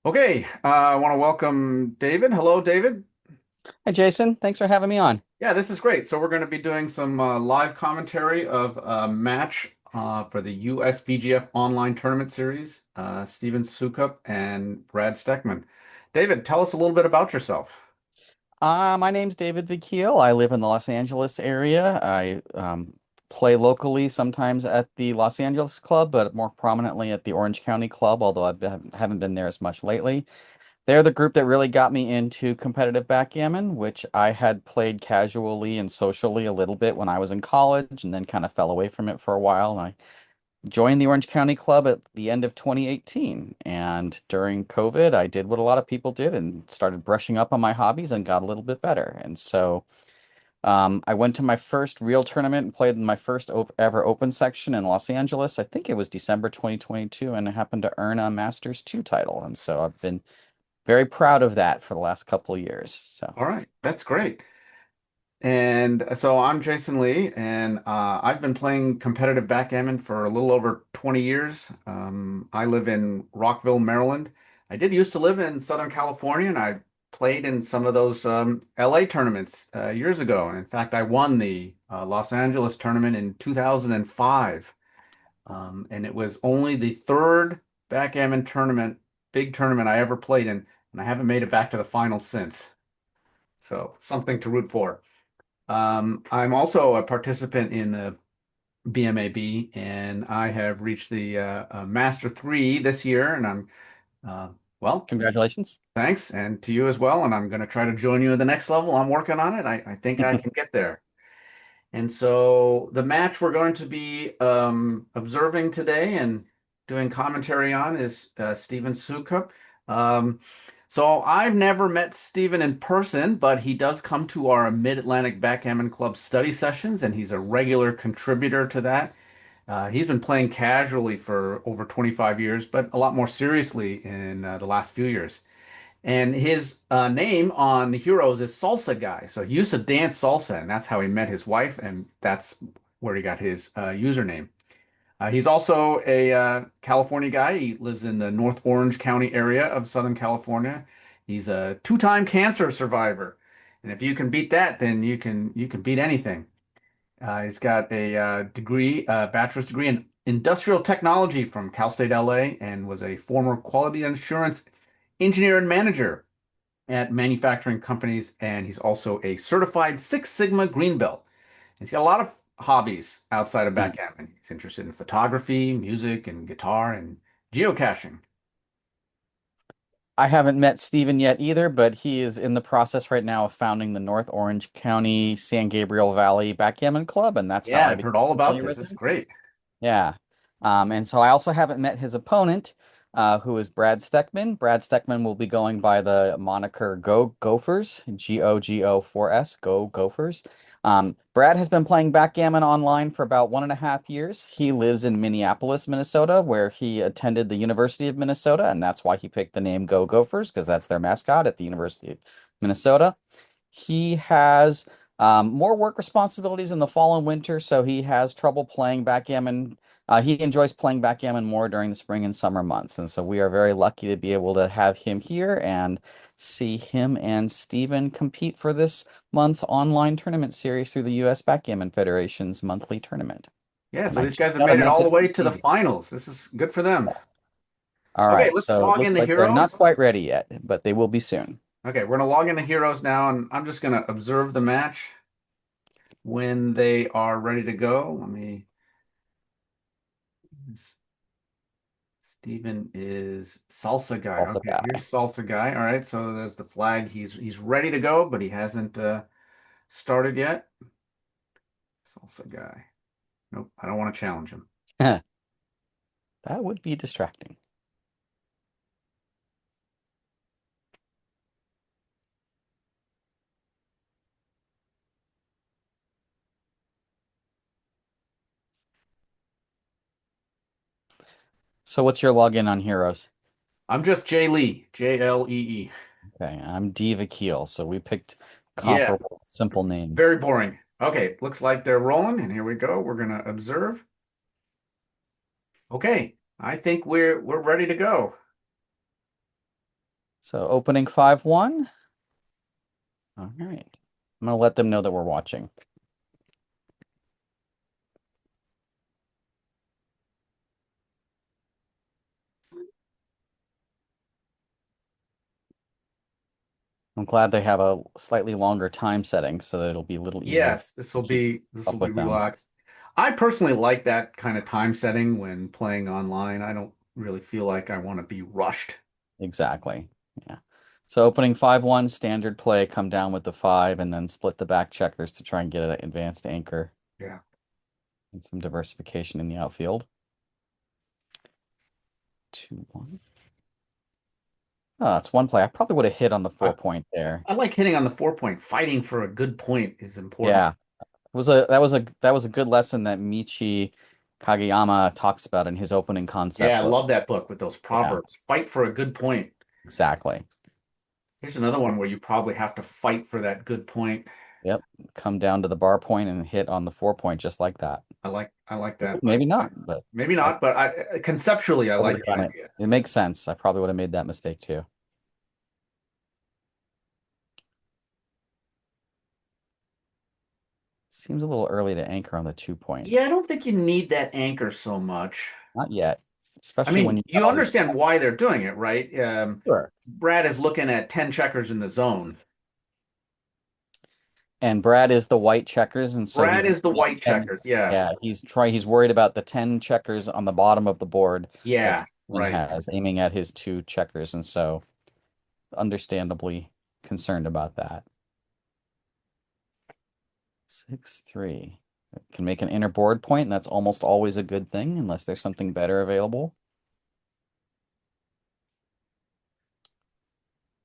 Okay, I want to welcome David. Hello, David. Hi, Jason. Thanks for having me on. Yeah, this is great. So we're going to be doing some live commentary of a match for the USBGF online tournament series. Steven Soukup and Brad Steckman. David, tell us a little bit about yourself. My name's David Vakil. I live in the Los Angeles area. I play locally sometimes at the Los Angeles Club, but more prominently at the Orange County Club, although haven't been there as much lately. They're the group that really got me into competitive backgammon, which I had played casually and socially a little bit when I was in college and then kind of fell away from it for a while. And I joined the Orange County Club at the end of 2018. And during COVID, I did what a lot of people did and started brushing up on my hobbies and got a little bit better. And so I went to my first real tournament and played in my first ever open section in Los Angeles. I think it was December 2022, and I happened to earn a Masters 2 title. And so I've been very proud of that for the last couple of years. So All right, that's great. And so I'm Jason Lee, and I've been playing competitive backgammon for a little over 20 years. I live in Rockville, Maryland. I did used to live in Southern California, and I played in some of those LA tournaments years ago. And in fact, I won the Los Angeles tournament in 2005. And it was only the third backgammon tournament, big tournament I ever played in, and I haven't made it back to the final since. So something to root for. I'm also a participant in the BMAB, and I have reached the Master 3 this year, and uh, well, congratulations. thanks, and to you as well, and I'm going to try to join you at the next level. I'm working on it. I think I can get there. And so the match we're going to be observing today and doing commentary on is Steven Sukup. Um, so I've never met Steven in person, but he does come to our Mid-Atlantic Backgammon Club study sessions, and he's a regular contributor to that. He's been playing casually for over 25 years, but a lot more seriously in the last few years. And his name on the Heroes is Salsa Guy. So he used to dance salsa, and that's how he met his wife, and that's where he got his username. He's also a California guy. He lives in the North Orange County area of Southern California. He's a two-time cancer survivor, and if you can beat that, then you can beat anything. He's got a bachelor's degree in industrial technology from Cal State LA, and was a former quality assurance engineer and manager at manufacturing companies, and he's also a certified Six Sigma Green Belt. He's got a lot of hobbies outside of backgammon. He's interested in photography, music, and guitar, and geocaching. I haven't met Steven yet either, but he is in the process right now of founding the North Orange County San Gabriel Valley Backgammon Club, and that's how Yeah, I I've became heard all about familiar this. with This is him. great. Yeah. And so I also haven't met his opponent, who is Brad Steckman. Brad Steckman will be going by the moniker Go Gophers, GOGO4S, Go Gophers. Brad has been playing backgammon online for about 1.5 years. He lives in Minneapolis, Minnesota, where he attended the University of Minnesota, and that's why he picked the name Go Gophers, because that's their mascot at the University of Minnesota. He has more work responsibilities in the fall and winter, so he has trouble playing backgammon. He enjoys playing backgammon more during the spring and summer months, and so we are very lucky to be able to have him here and see him and Steven compete for this month's online tournament series through the U.S. Backgammon Federation's monthly tournament. Yeah, And so I these guys just have got a made it all the message way from to the Steven. finals. This is good for them. All Okay, right, let's so it log looks into like they're not Heroes. quite ready yet, but they will be soon. Okay, we're gonna log into Heroes now, and I'm just gonna observe the match when they are ready to go. Let me. Steven is salsa guy. Also, Okay, guy. here's salsa guy. All right, so there's the flag. He's ready to go, but he hasn't started yet. Salsa guy. Nope, I don't want to challenge him. That would be distracting. So what's your login on Heroes? I'm just Jay Lee, Jlee. Okay, I'm Diva Keel, so we picked Yeah, comparable, simple names. very boring. Okay, looks like they're rolling, and here we go. We're gonna observe. Okay, I think we're ready to go. So opening 5-1. All right. I'm gonna let them know that we're watching. I'm glad they have a slightly longer time setting so that it'll be a little easier Yes, to keep this will up be with them. relaxed. I personally like that kind of time setting when playing online. I don't really feel like I want to be rushed. Exactly. Yeah. So opening 5-1, standard play, come down with the 5 and then split the back checkers to try and get an advanced anchor Yeah. and some diversification in the outfield. 2-1. Oh, that's one play. I probably would have hit on the I, 4 point there. I like hitting on the 4 point. Fighting for a good point is important. Yeah. That was a good lesson that Michi Kageyama talks about in his opening Yeah, concept I book. love that book with those Yeah, proverbs. Fight for a good point. exactly. Here's another one where Six. you probably have to fight for that good point. Yep. Come down to the bar point and hit on the 4 point just like that. I like Ooh, that. maybe not, but Maybe I, not, but I conceptually I I would like have the done it. idea. It makes sense. I probably would have made that mistake too. Seems a little early to anchor on the 2 point. Yeah, I don't think you need that anchor so much. Not yet, I especially when mean, you've got you all these. understand why they're doing it, right? Sure. Brad is looking at 10 checkers in the zone. And Brad is the white checkers, and so Brad he's is the looking white at 10. checkers. Yeah. Yeah, he's worried about the 10 checkers on the bottom of the board that Yeah, Steckman right. has, aiming at his 2 checkers, and so understandably concerned about that. 6-3. Can make an inner board point, and that's almost always a good thing unless there's something better available.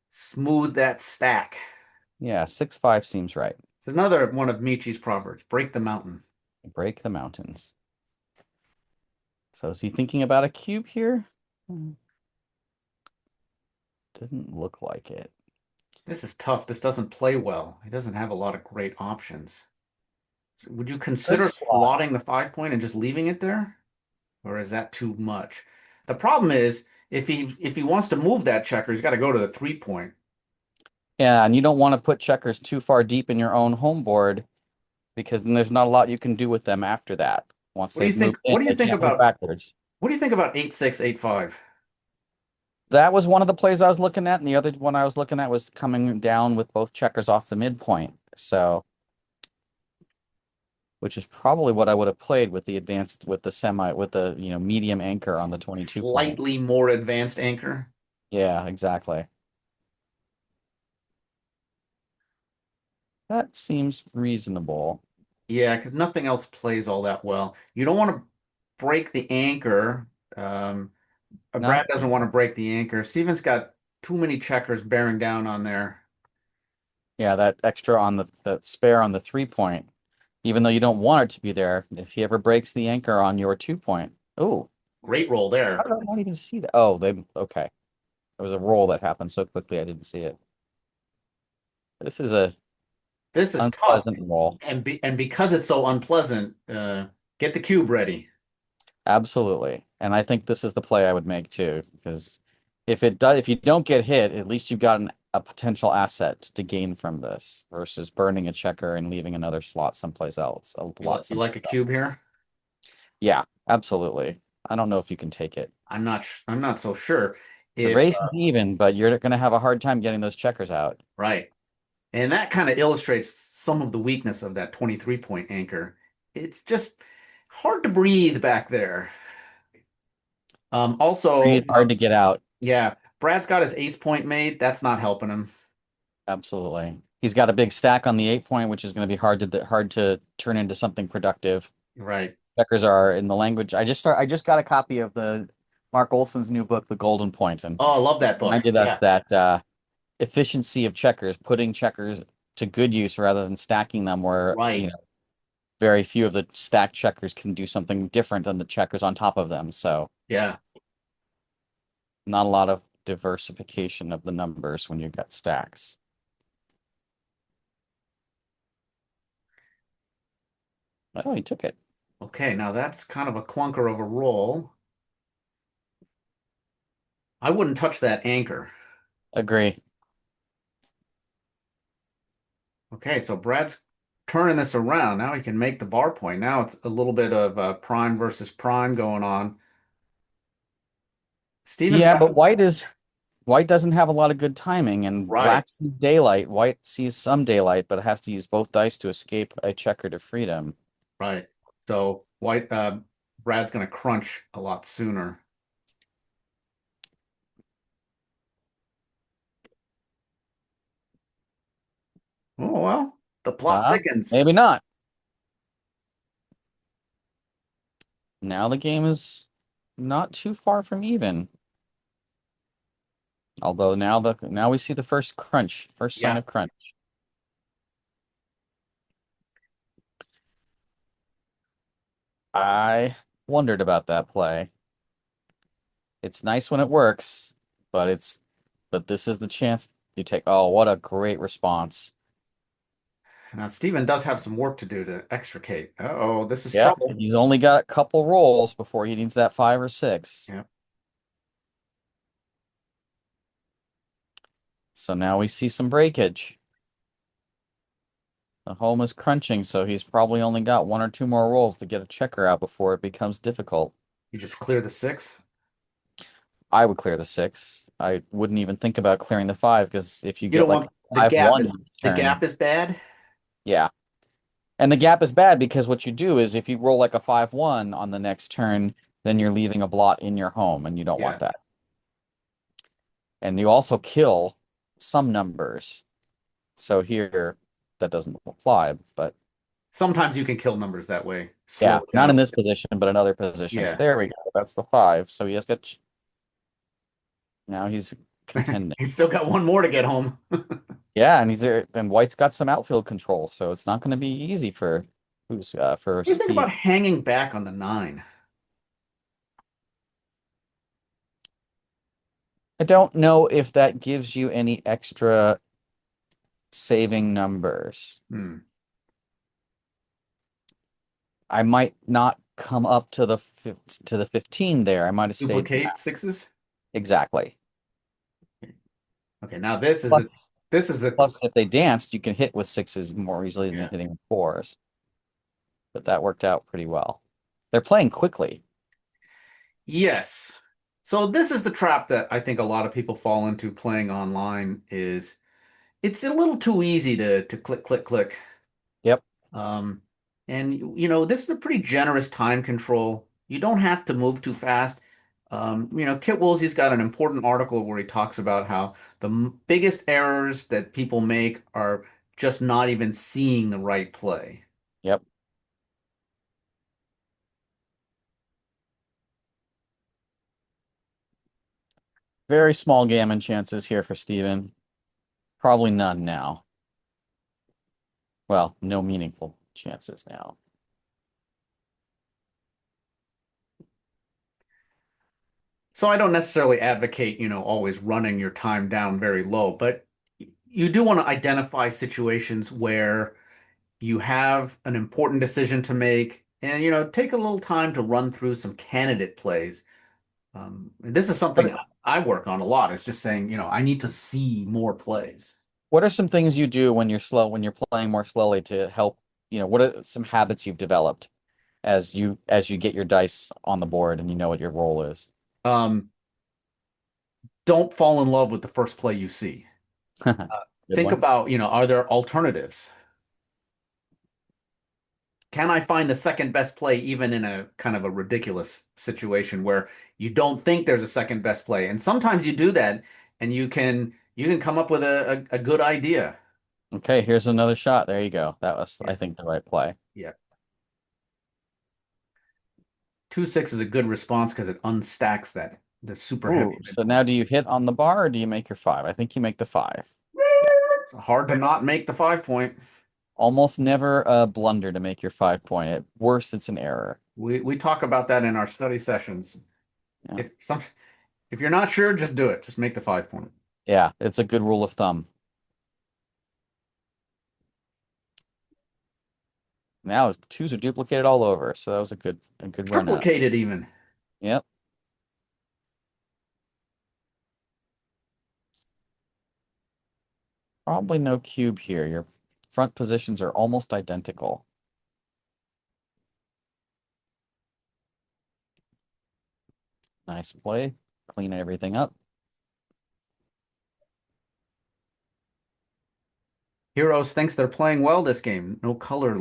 Smooth that stack. Yeah, 6-5 seems right. It's another one of Michi's proverbs. Break the mountain. Break the mountains. So is he thinking about a cube here? Doesn't look like it. This is tough. This doesn't play well. He doesn't have a lot of great options. Would you Good consider slot. slotting the 5 point and just leaving it there? Or is that too much? The problem is if he wants to move that checker, he's got to go to the 3 point. Yeah, and you don't want to put checkers too far deep in your own home board because then there's not a lot you can do with them after that. Once they've moved in, What do you they think can't move about backwards. 8-6, 8-5? That was one of the plays I was looking at, and the other one I was looking at was coming down with both checkers off the midpoint. So, which is probably what I would have played with the advanced, with the, medium anchor on the 22 point. Slightly more advanced anchor. Yeah, exactly. That seems reasonable. Yeah, because nothing else plays all that well. You don't want to break the anchor. Um, Not, Brad doesn't want to break the anchor. Steven's got too many checkers bearing down on there. yeah, that extra on that spare on the 3 point, even though you don't want it to be there, if he ever breaks the anchor on your 2 point. Oh, Great roll how there. did I not even see that? Oh, okay. There was a roll that happened so quickly I didn't see it. This is a This is tough, unpleasant roll. and because it's so unpleasant, get the cube ready. Absolutely. And I think this is the play I would make too, because if you don't get hit, at least you've got a potential asset to gain from this versus burning a checker and leaving another slot someplace else, a lot You like a someplace else. cube here? Yeah, absolutely. I don't know if you can take it. I'm not so sure The if race is even, but you're going to have a hard time getting those checkers out. right. And that kind of illustrates some of the weakness of that 23 point anchor. It's just hard to breathe back there. Also, Really hard to get out. yeah, Brad's got his ace point made. That's not helping him. Absolutely. He's got a big stack on the 8 point, which is going to be hard to turn into something productive. Right. Checkers are in the language. I just got a copy of the Mark Olson's new book, The Golden Point, and Oh, I love it that book. reminded us Yeah. that efficiency of checkers, putting checkers to good use rather than stacking them, where Right. very few of the stacked checkers can do something different than the checkers on top of them. So Yeah. not a lot of diversification of the numbers when you've got stacks. Oh, he took it. Okay, now that's kind of a clunker of a roll. I wouldn't touch that anchor. Agree. Okay, so Brad's turning this around. Now he can make the bar point. Now it's a little bit of prime versus prime going on. Steven's Yeah, got but white doesn't have a lot of good timing, and right, black sees daylight. White sees some daylight, but has to use both dice to escape a checker to freedom. right. So white Brad's going to crunch a lot sooner. Oh well, the plot thickens. Maybe not. Now the game is not too far from even. Although now we see the first crunch, first sign Yeah. of crunch. I wondered about that play. It's nice when it works, but this is the chance you take. Oh, what a great response. Now Steven does have some work to do to extricate. Uh-oh, this is Yep, trouble. he's only got a couple rolls before he needs that 5 or 6. Yeah. So now we see some breakage. The home is crunching, so he's probably only got 1 or 2 more rolls to get a checker out before it becomes difficult. You just clear the six. I would clear the 6. I wouldn't even think about clearing the 5 because if you You get don't like want a 5-1 each the turn, gap is bad. yeah. And the gap is bad because what you do is if you roll like a 5-1 on the next turn, then you're leaving a blot in your home, and you don't want Yeah. that. And you also kill some numbers. So here, that doesn't apply, but Sometimes you can kill numbers that way. Slow yeah, it not down. in this position, but in other positions. Yeah. There we go. That's the 5. So he has got, now he's contending. He's still got one more to get home. Yeah, and he's there. Then White's got some outfield control, so it's not going to be easy for What do you think Steve. about hanging back on the nine? I don't know if that gives you any extra saving numbers. Hmm. I might not come up to the 15 there. I might have stayed Duplicate back. sixes? Exactly. Okay, now Plus, this is a plus, if they danced, you can hit with 6s more easily than yeah. hitting with 4s. But that worked out pretty well. They're playing quickly. Yes. So this is the trap that I think a lot of people fall into playing online is it's a little too easy to click, click, click. Yep. Um, and this is a pretty generous time control. You don't have to move too fast. Kit Woolsey's got an important article where he talks about how the biggest errors that people make are just not even seeing the right play. Yep. Very small gammon chances here for Steven. Probably none now. Well, no meaningful chances now. So I don't necessarily advocate, always running your time down very low, but you do want to identify situations where you have an important decision to make and, take a little time to run through some candidate plays. This is something What I work on a lot. It's just saying, I need to see more plays. what are some things you do when you're slow, when you're playing more slowly to help, what are some habits you've developed as you get your dice on the board and you know what your role is? Um, don't fall in love with the first play you see. Good Think one. about, are there alternatives? Can I find the second best play even in a kind of a ridiculous situation where you don't think there's a second best play? And sometimes you do that and you can come up with a good idea. Okay, here's another shot. There you go. That was, Yeah. I think, the right play. Yeah. 2-6 is a good response because it unstacks the super heavy Ooh, so now midpoint. do you hit on the bar or do you make your 5? I think you make the 5. Yeah. It's hard to not make the 5 point. Almost never a blunder to make your 5 point. At worst, it's an error. We talk about that in our study sessions. Yeah. If some if you're not sure, just do it. Just make the 5 point. Yeah, it's a good rule of thumb. Now 2s are duplicated all over, so that was a good run out. Triplicated even. Yep. probably no cube here. Your front positions are almost identical. Nice play. Clean everything up. Heroes thinks they're playing well this game. No color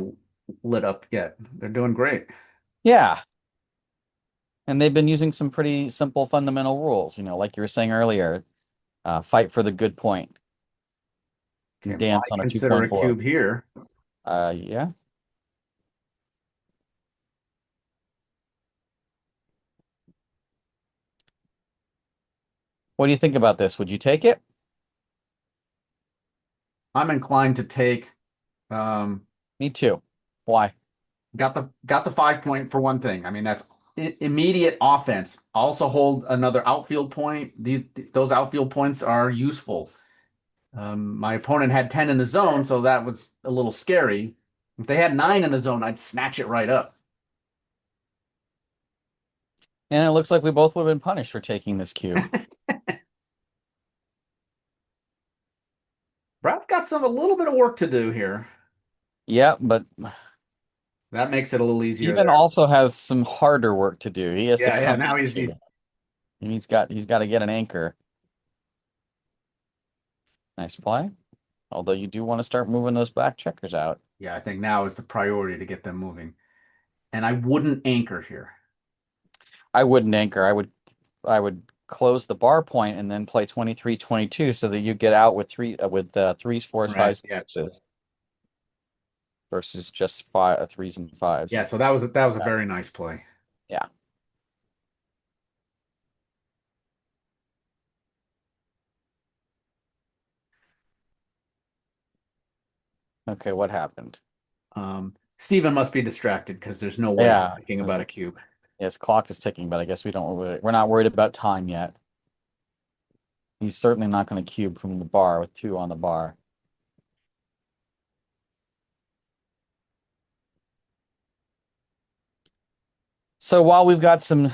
lit up yet. They're doing great. Yeah. And they've been using some pretty simple fundamental rules, like you were saying earlier. Fight for the good point. Okay, Dance might on a consider 2 point a board. cube here. Yeah. What do you think about this? Would you take it? I'm inclined to take Me too. Why? got the 5 point for one thing. I mean, that's immediate offense. Also hold another outfield point. Those outfield points are useful. My opponent had 10 in the zone, so that was a little scary. If they had 9 in the zone, I'd snatch it right up. And it looks like we both would have been punished for taking this cube. Brad's got a little bit of work to do here. Yeah, but That makes it a little easier Steven there. also has some harder work to do. He has to Yeah, yeah. come Now at he's you. And he's got to get an anchor. Nice play. Although you do want to start moving those back checkers out. yeah. I think now is the priority to get them moving. And I wouldn't anchor here. I wouldn't anchor. I would close the bar point and then play 23-22 so that you get out with threes, fours, Right. fives, Yeah. sixes versus just five threes and fives. Yeah. So that was a very nice play. Yeah. Okay, what happened? Steven must be distracted because there's no way he's Yeah. thinking about a cube. Yes, clock is ticking, but I guess we're not worried about time yet. He's certainly not going to cube from the bar with two on the bar. So while we've got some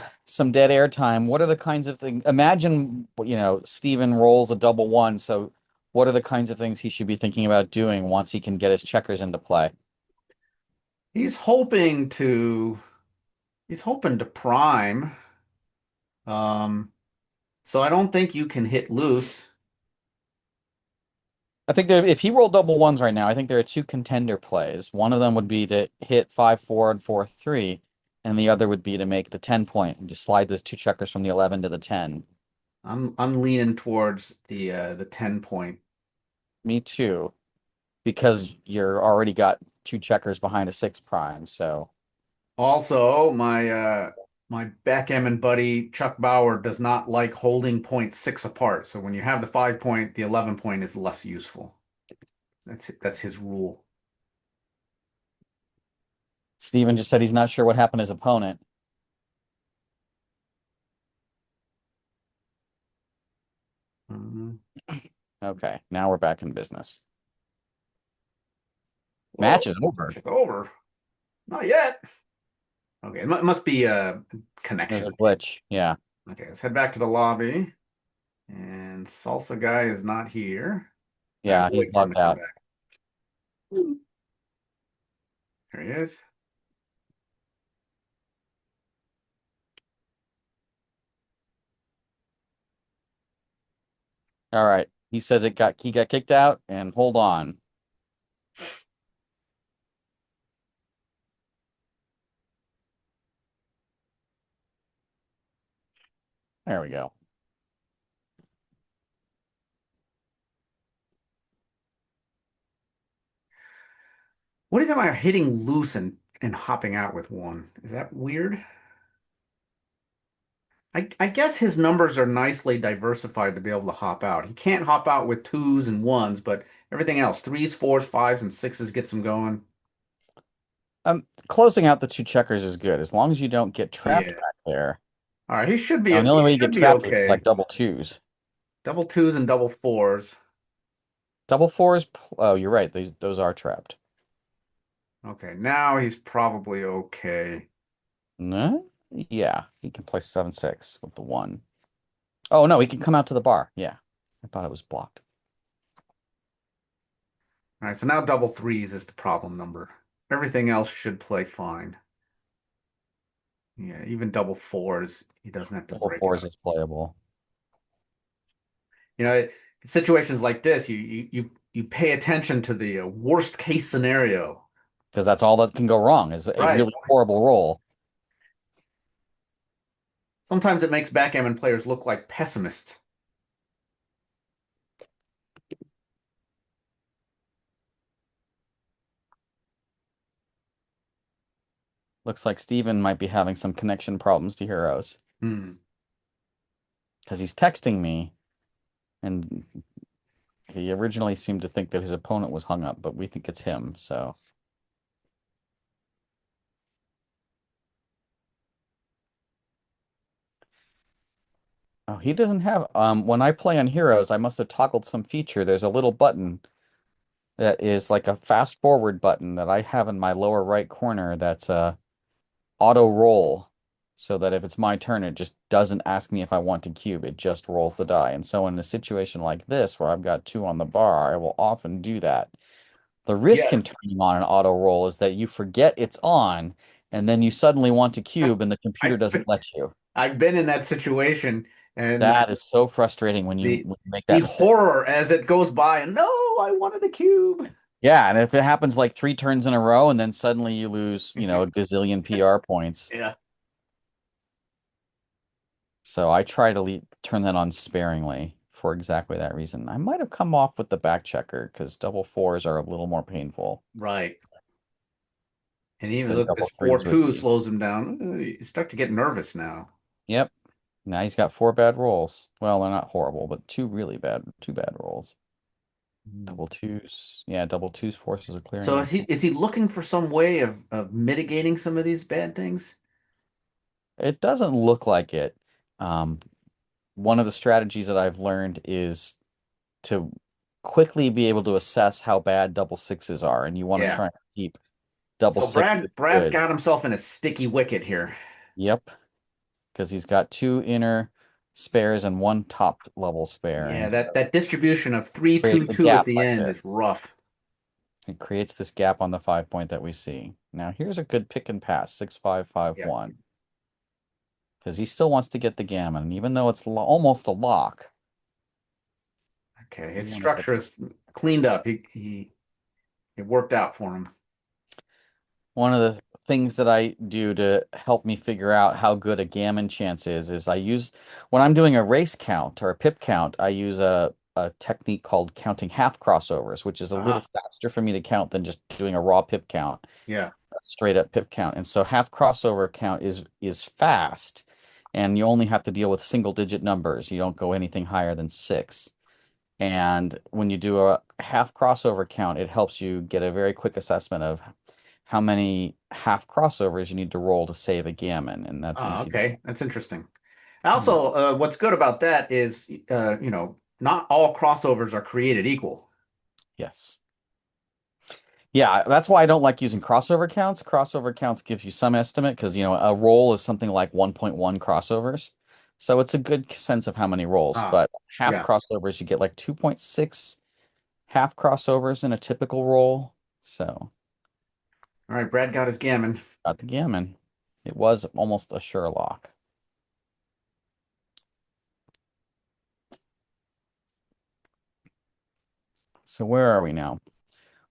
dead air time, what are the kinds of things? Imagine, Steven rolls a double one. So what are the kinds of things he should be thinking about doing once he can get his checkers into play? He's hoping to he's hoping to prime. Um, so I don't think you can hit loose. I think that if he rolled double ones right now, I think there are two contender plays. One of them would be to hit 5-4 and 4-3, and the other would be to make the 10 point and just slide those two checkers from the 11 to the 10. I'm leaning towards the 10 point. Me too, because you're already got two checkers behind a six prime. So Also, my backgammon buddy Chuck Bauer does not like holding points 6 apart. So when you have the 5 point, the 11 point is less useful. That's his rule. Steven just said he's not sure what happened to his opponent. Mhm. Okay, now we're back in business. Whoa, Match is over. it's over. Not yet. Okay, it must be a There's connection a issue. glitch. Yeah. Okay, let's head back to the lobby. And Salsa guy is not here. I have Yeah, to he's wait for him to logged come out. back. There he is. All right. He says he got kicked out, and hold on. There we go. What do you think about hitting loose and hopping out with one? Is that weird? I guess his numbers are nicely diversified to be able to hop out. He can't hop out with twos and ones, but everything else, threes, fours, fives, and sixes gets him going. Closing out the two checkers is good as long as you don't get trapped Yeah. back there. All right, he should be And the he only way you get should be trapped is like okay. double twos. Double twos and double fours. Double fours. Oh, you're right. Those are trapped. Okay, now he's probably okay. No? Yeah, he can play 7-6 with the one. Oh no, he can come out to the bar. Yeah, I thought it was blocked. All right, so now double threes is the problem number. Everything else should play fine. Yeah, even double fours, he doesn't have to Double break fours out. is playable You know, situations like this, you pay attention to the worst case scenario. because that's all that can go wrong is a Right. really horrible roll. Sometimes it makes backgammon players look like pessimists. Looks like Steven might be having some connection problems to Heroes Hmm. because he's texting me, and he originally seemed to think that his opponent was hung up, but we think it's him. So, oh, he doesn't have. When I play on Heroes, I must have toggled some feature. There's a little button that is like a fast forward button that I have in my lower right corner. That's auto roll, so that if it's my turn, it just doesn't ask me if I want to cube. It just rolls the die. And so in a situation like this, where I've got two on the bar, I will often do that. The risk in Yes. turning on an auto roll is that you forget it's on, and then you suddenly want to cube, and the computer I doesn't let you. I've been in that situation, and That is so frustrating when the you make the that mistake. horror as it goes by, and no, I wanted a cube. Yeah, and if it happens like three turns in a row, and then suddenly you lose, a gazillion PR points. Yeah. So I try to turn that on sparingly for exactly that reason. I might have come off with the back checker because double fours are a little more painful Right. And even than look, this double threes would 4-2 be. slows him down. You start to get nervous now. Yep. Now he's got four bad rolls. Well, they're not horrible, but two bad rolls. Hmm. Double twos. Yeah, double twos forces a clearing So on four. is he looking for some way of mitigating some of these bad things? It doesn't look like it. Um, One of the strategies that I've learned is to quickly be able to assess how bad double sixes are, and you want to Yeah. try and keep double So sixes Brad's good. got himself in a sticky wicket here. Yep, because he's got two inner spares and one top level spare, Yeah, and that distribution of three two creates a two at gap the like end is this. rough. It creates this gap on the 5 point that we see. Now here's a good pick and pass, 6-5-5 Yeah. 1, because he still wants to get the gammon, and even though it's almost a lock, Okay, we his want to get structure is cleaned up. He it worked out for him. one of the things that I do to help me figure out how good a gammon chance is I use when I'm doing a race count or a pip count, I use a technique called counting half crossovers, which is a little Ah, faster for me to count than just doing a raw pip count, yeah. a straight up pip count. And so half crossover count is fast, and you only have to deal with single digit numbers. You don't go anything higher than six. And when you do a half crossover count, it helps you get a very quick assessment of how many half crossovers you need to roll to save a gammon, and that's Ah, easy to okay. do. That's interesting. Yeah. Also, what's good about that is, not all crossovers are created equal. Yes. Yeah, that's why I don't like using crossover counts. Crossover counts gives you some estimate because, a roll is something like 1.1 crossovers. So it's a good sense of how many rolls, Ah, but half yeah. crossovers, you get like 2.6 half crossovers in a typical roll. So All right, Brad got his gammon. got the gammon. It was almost a sure lock. So where are we now?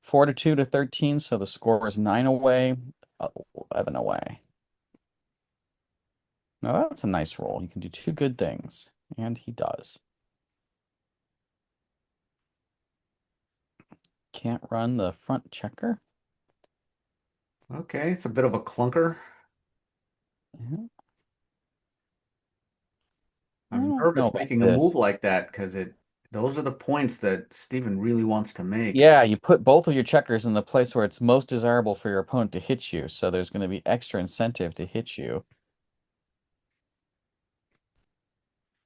4-2 to 13, so the score is 9 away, 11 away. Now that's a nice roll. You can do two good things, and he does. Can't run the front checker. Okay, it's a bit of a clunker. Yeah, I I'm don't know nervous about making a move this. like that because it those are the points that Steven really wants to make. Yeah, you put both of your checkers in the place where it's most desirable for your opponent to hit you, so there's going to be extra incentive to hit you.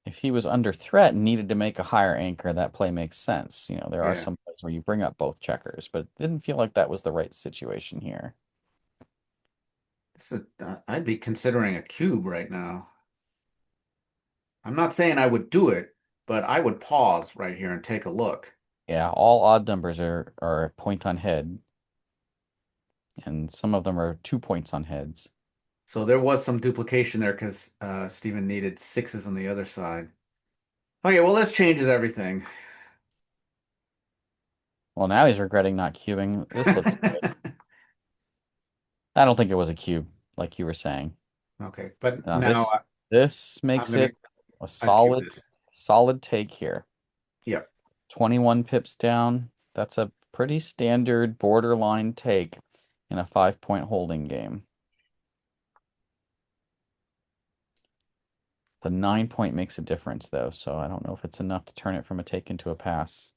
If he was under threat and needed to make a higher anchor, that play makes sense. There are Yeah. some plays where you bring up both checkers, but it didn't feel like that was the right situation here. I'd be considering a cube right now. I'm not saying I would do it, but I would pause right here and take a look. Yeah, all odd numbers are a point on head, and some of them are 2 points on heads. So there was some duplication there because Steven needed sixes on the other side. Okay, well, this changes everything. Well, now he's regretting not cubing. This looks good. I don't think it was a cube, like you were saying. Okay, but Now now this I'm makes gonna it a uncube this. solid take here. Yep. 21 pips down. That's a pretty standard borderline take in a 5-point holding game. The 9 point makes a difference though, so I don't know if it's enough to turn it from a take into a pass.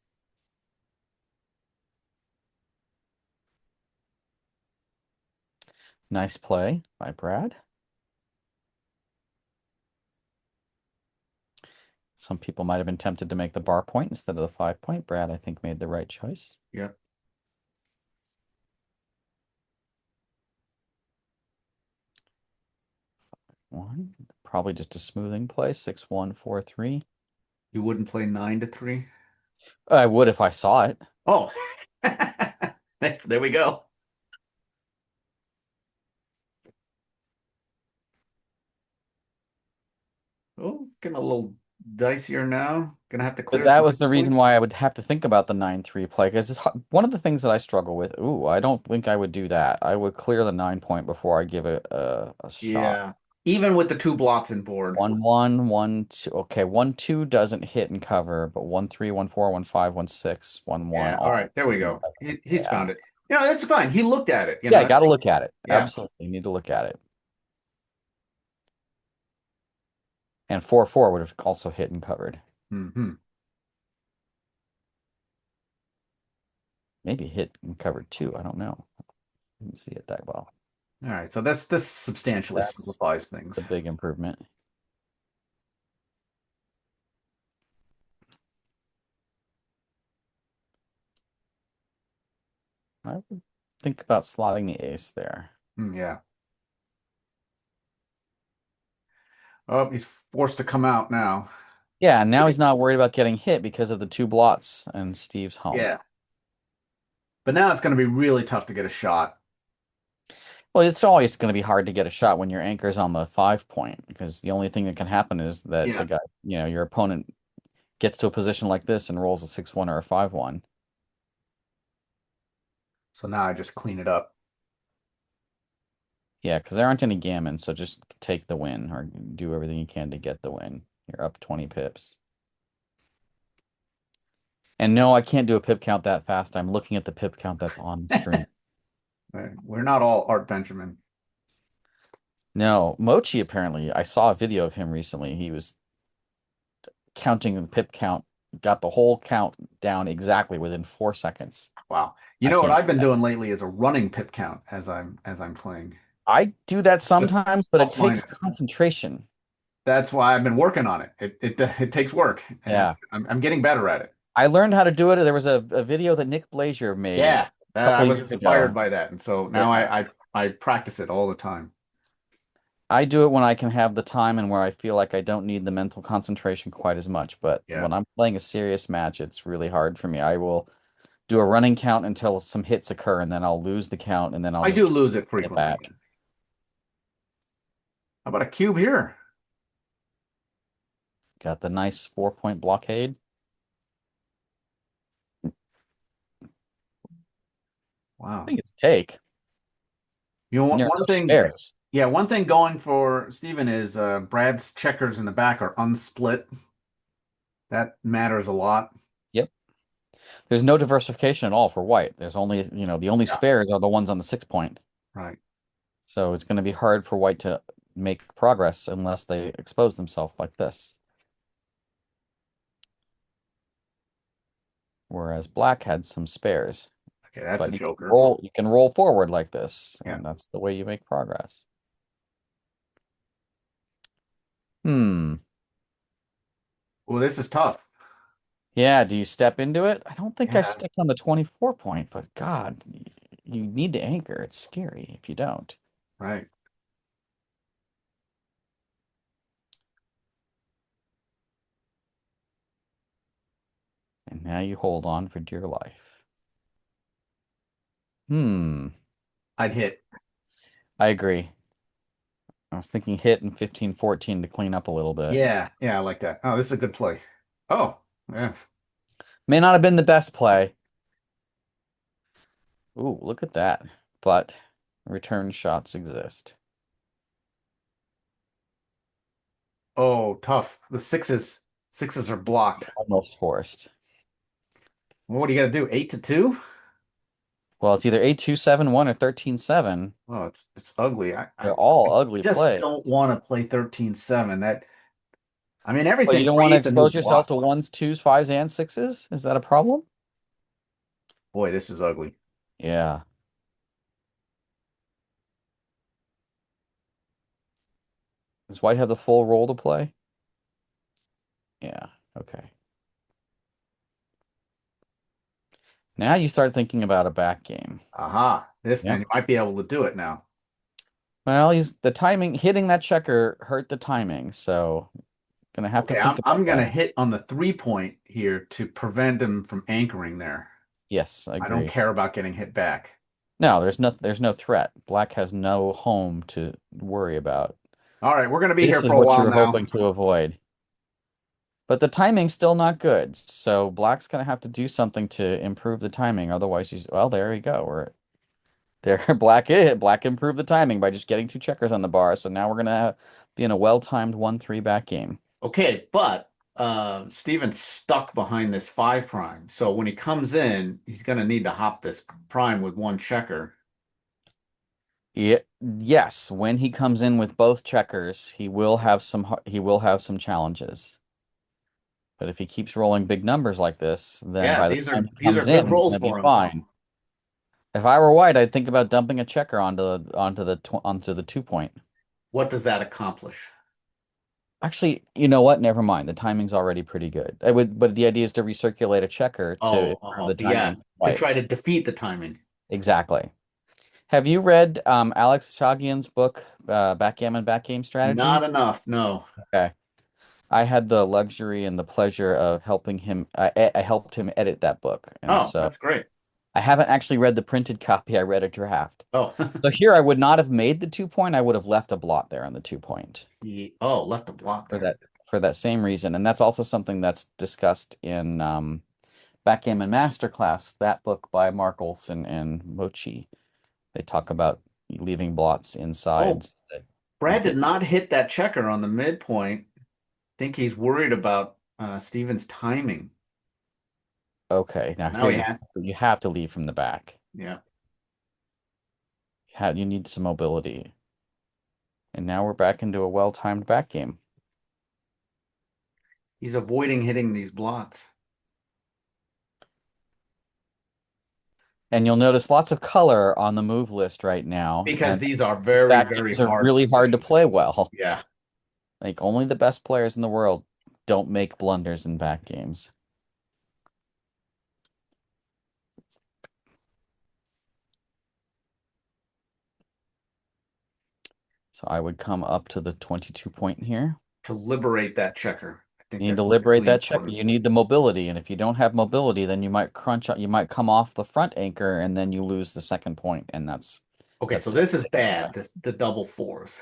Nice play by Brad. Some people might have been tempted to make the bar point instead of the 5 point. Brad, I think, made the right choice. Yep. One, probably just a smoothing play. 6-1, 4-3. You wouldn't play 9 to 3? I would if I saw it. Oh, there we go. Oh, getting a little dicier now. Gonna have to But clear the that was next the plate. reason why I would have to think about the 9-3 play because it's one of the things that I struggle with. Ooh, I don't think I would do that. I would clear the 9 point before I give it a shot. Yeah. Even with the two blots in board. 1-1, 1-2. Okay, 1-2 doesn't hit and cover, but 1-3, 1-4, 1-5, 1-6, 1-1 Yeah. All all. right. There we go. He's Yeah. found it. That's fine. He looked at it. Yeah, got to look at it. Yeah. Absolutely. Need to look at it. And 4-4 would have also hit and covered. Hmm. Maybe hit and covered too. I don't know. Didn't see it that well. All right. So this substantially That's simplifies the things. big improvement. I would think about slotting the ace there. Yeah. Oh, he's forced to come out now. Yeah, and now he's not worried about getting hit because of the two blots and Steve's home. Yeah. But now it's going to be really tough to get a shot. Well, it's always going to be hard to get a shot when your anchor's on the 5 point because the only thing that can happen is that the Yeah. guy, your opponent gets to a position like this and rolls a 6-1 or a 5-1. So now I just clean it up. Yeah, because there aren't any gammon, so just take the win or do everything you can to get the win. You're up 20 pips. And no, I can't do a pip count that fast. I'm looking at the pip count that's on the screen. Right. We're not all Art Benjamin. No, Mochi apparently, I saw a video of him recently. He was counting the pip count, got the whole count down exactly within 4 seconds. Wow. You I know what can't I've do been that. doing lately is a running pip count as I'm playing. I do that Just sometimes, but it plus takes minus. concentration. That's why I've been working on it. It takes work, and Yeah. I'm getting better at it. I learned how to do it. There was a video that Nick Blazier made Yeah, a I couple was years inspired ago. by that, and so now Yeah. I practice it all the time. I do it when I can have the time and where I feel like I don't need the mental concentration quite as much. But Yeah, when I'm playing a serious match, it's really hard for me. I will do a running count until some hits occur, and then I'll lose the count, and then I'll I just do try lose it to get it frequently. back. How about a cube here? Got the nice 4 point blockade. I Wow. think it's a take. And there are One no thing, spares. yeah, one thing going for Steven is Brad's checkers in the back are unsplit. That matters a lot. Yep. There's no diversification at all for white. There's only, the only Yeah, spares are the ones on the 6 point. right. So it's going to be hard for white to make progress unless they expose themselves like this. Whereas black had some spares. Okay, that's a But joker. you can roll forward like this, Yeah. and that's the way you make progress. Hmm. Well, this is tough. Yeah, do you step into it? I don't think I Yeah, stick on the 24 point, but God, you need to anchor. It's scary if you don't. right. And Now you hold on for dear life. Hmm. I'd hit. I agree. I was thinking hit in 15-14 to clean up a little bit. Yeah, yeah, I like that. Oh, this is a good play. Oh, yeah. May not have been the best play. Ooh, look at that. But return shots exist. Oh, tough. The sixes are blocked. Almost forced. What do you got to do? 8-2? Well, it's either 8-2-7-1 or 13-7. Oh, it's ugly. They're all ugly just plays. don't want to play 13-7. I mean, Well, you everything don't want to breathes a new expose yourself block. to ones, twos, fives, and sixes? Is that a problem? Boy, this is ugly. Yeah. Does White have the full role to play? Yeah. Okay. Now you start thinking about a back game. Aha. This, Yep. and you might be able to do it now. Well, he's the timing, hitting that checker hurt the timing, so gonna have to Okay, think I'm about gonna that. hit on the 3 point here to prevent him from anchoring there. Yes, I I don't agree. care about getting hit back. No, there's no threat. Black has no home to worry about. All right, we're gonna be here This is for a what you while were now. hoping to avoid. But the timing's still not good, so Black's gonna have to do something to improve the timing. Otherwise, he's well, there you go. We're there. Black improved the timing by just getting two checkers on the bar. So now we're gonna be in a well-timed 1-3 back game. Okay, but Steven's stuck behind this 5 prime. So when he comes in, he's gonna need to hop this prime with one checker. Yeah, yes, when he comes in with both checkers, he will have some challenges. But if he keeps rolling big numbers like this, then Yeah, by the time he these comes are in, good he's rolls gonna be for him. fine. If I were White, I'd think about dumping a checker onto the 2 point. What does that accomplish? Actually, you know what? Never mind. The timing's already pretty good. But the idea is to recirculate a checker to improve the Yeah, timing for to White. try to defeat the timing. Exactly. Have you read Alex Chagian's book, Backgammon Backgame Not Strategy? enough, no. Okay. I had the luxury and the pleasure of helping him. I helped him edit that book, and Oh, so that's great. I haven't actually read the printed copy. I read a draft. Oh, So here I would not have made the 2 point. I would have left a blot there on the 2 point left a block for there. that same reason. And that's also something that's discussed in Backgammon Masterclass, that book by Mark Olson and Mochi. They talk about leaving blots inside Oh, so that you Brad did get. not hit that checker on the midpoint. Think he's worried about Steven's timing. Okay, now Now here he has, you have to leave from the back. yeah. You need some mobility. And now we're back into a well-timed back game. He's avoiding hitting these blots And you'll notice lots of color on the move list right now. because And these are these very, back very games are hard really hard to positions. play well. Yeah. Like only the best players in the world don't make blunders in back games. So I would come up to the 22 point here. To liberate that checker. I think You need to that's liberate really that checker. important. You need the mobility, and if you don't have mobility, then you might come off the front anchor, and then you lose the second point, and Okay, that's so this is devastating. bad, the double fours.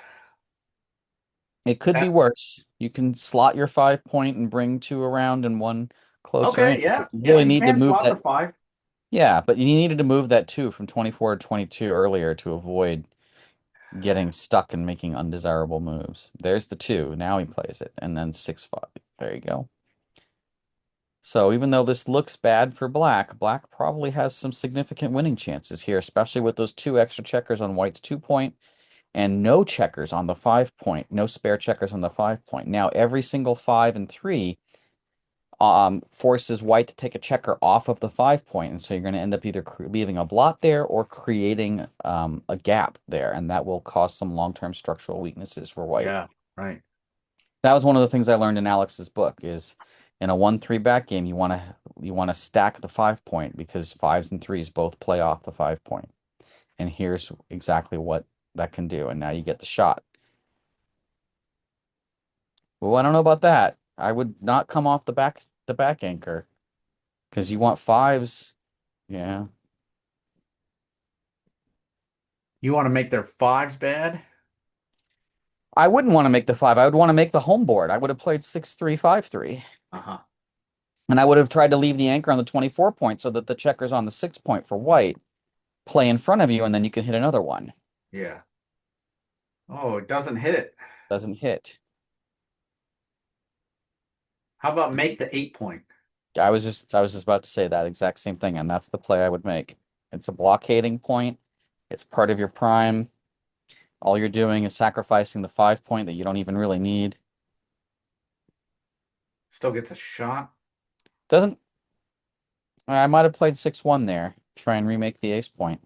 It could be That, worse. You can slot your 5 point and bring two around and one closer in. okay, yeah, But you yeah, really you need to can move slot the that. five. Yeah, but you needed to move that two from 24 to 22 earlier to avoid getting stuck and making undesirable moves. There's the two. Now he plays it, and then 6-5. There you go. So even though this looks bad for Black, Black probably has some significant winning chances here, especially with those two extra checkers on White's 2 point and no checkers on the 5 point, no spare checkers on the 5 point. Now every single 5 and 3 forces White to take a checker off of the 5 point, and so you're going to end up either leaving a blot there or creating a gap there, and that will cause some long-term structural weaknesses for White. Yeah, right. That was one of the things I learned in Alex's book is in a 1-3 back game, you want to stack the 5 point because fives and threes both play off the 5 point. And here's exactly what that can do. And now you get the shot. Well, I don't know about that. I would not come off the back anchor. Because you want fives. Yeah. You want to make their fives bad? I wouldn't want to make the five. I would want to make the home board. I would have played 6-3, 5-3. Uh-huh. And I would have tried to leave the anchor on the 24 point so that the checkers on the 6 point for white play in front of you, and then you can hit another one. Yeah. Oh, it doesn't hit it. Doesn't hit. How about make the 8 point? I was just about to say that exact same thing, and that's the play I would make. It's a blockading point. It's part of your prime. All you're doing is sacrificing the 5 point that you don't even really need. Still gets a shot. Doesn't I might have played 6-1 there. Try and remake the ace point.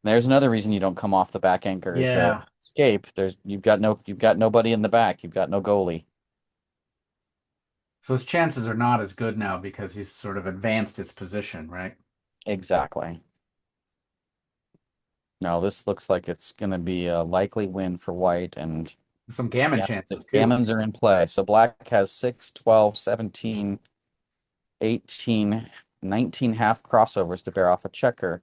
There's another reason you don't come off the back anchor is that Yeah. escape. You've got nobody in the back. You've got no goalie. So his chances are not as good now because he's sort of advanced his position, right? Exactly. No, this looks like it's going to be a likely win for white, and Some gammon yeah, the chances too. gammons are in play. So black has 6, 12, 17, 18, 19 half crossovers to bear off a checker.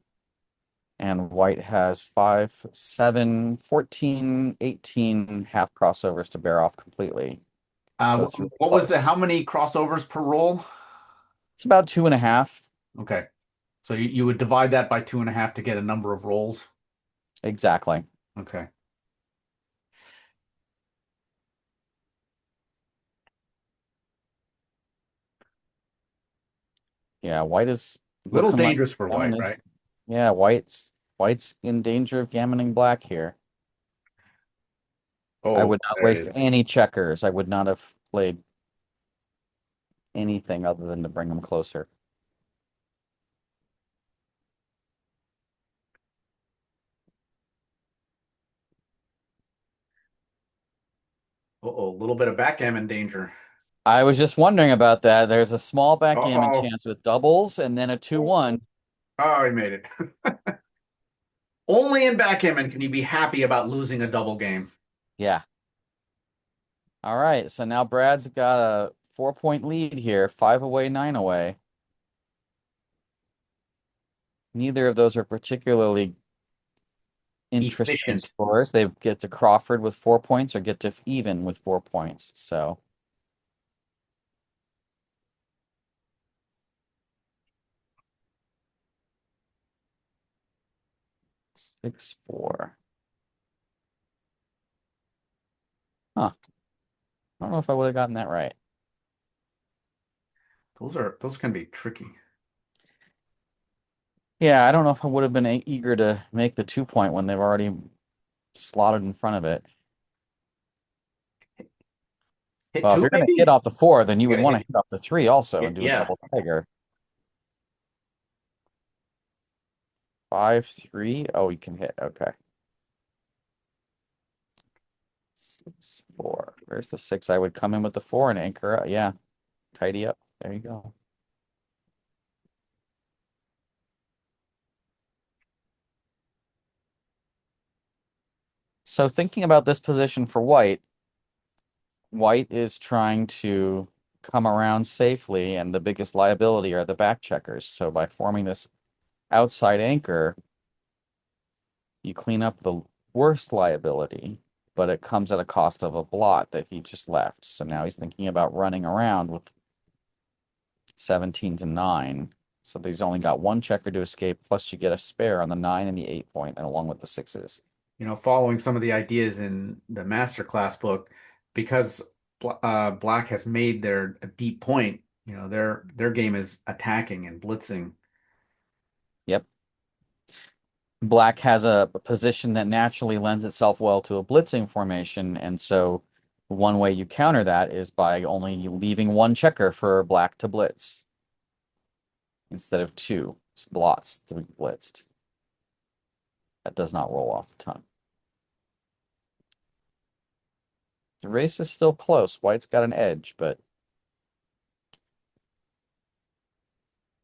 And white has 5, 7, 14, 18 half crossovers to bear off completely. So it's really What was the close. how many crossovers per roll? It's about 2.5. Okay. So you would divide that by 2.5 to get a number of rolls. Exactly. Okay. Yeah, white is Little looking like dangerous for gammon white, right? is. Yeah, white's in danger of gammoning black here. I Oh, would not there it waste is. any checkers. I would not have played anything other than to bring them closer. Uh-oh, a little bit of backgammon danger. I was just wondering about that. There's a small backgammon Uh-oh. chance with doubles and then a Oh, 2-1. oh, he made it. Only in backgammon can you be happy about losing a double game. Yeah. All right. So now Brad's got a 4 point lead here. 5 away, 9 away. Neither of those are particularly interesting Efficient. scores. They get to Crawford with 4 points or get to even with 4 points. So 6-4. Huh. I don't know if I would have gotten that right. Those can be tricky. Yeah, I don't know if I would have been eager to make the 2 point when they've already slotted in front of it. Hit Well, if two, you're going to hit maybe? off the 4, then you You would gotta want to hit. hit off the 3 also and do a Yeah. double tiger. 5-3. Oh, you can hit. Okay. 6-4. Where's the 6? I would come in with the 4 and anchor. Yeah, tidy up. There you go. So thinking about this position for white, white is trying to come around safely, and the biggest liability are the back checkers. So by forming this outside anchor, you clean up the worst liability, but it comes at a cost of a blot that he just left. So now he's thinking about running around with 17 to 9. So he's only got one checker to escape, plus you get a spare on the 9 and the 8 point, and along with the sixes. Following some of the ideas in the masterclass book, because Black has made their a deep point, their game is attacking and blitzing. Yep. Black has a position that naturally lends itself well to a blitzing formation, and so one way you counter that is by only leaving one checker for black to blitz instead of two blots to be blitzed. That does not roll off the tongue. The race is still close. White's got an edge, but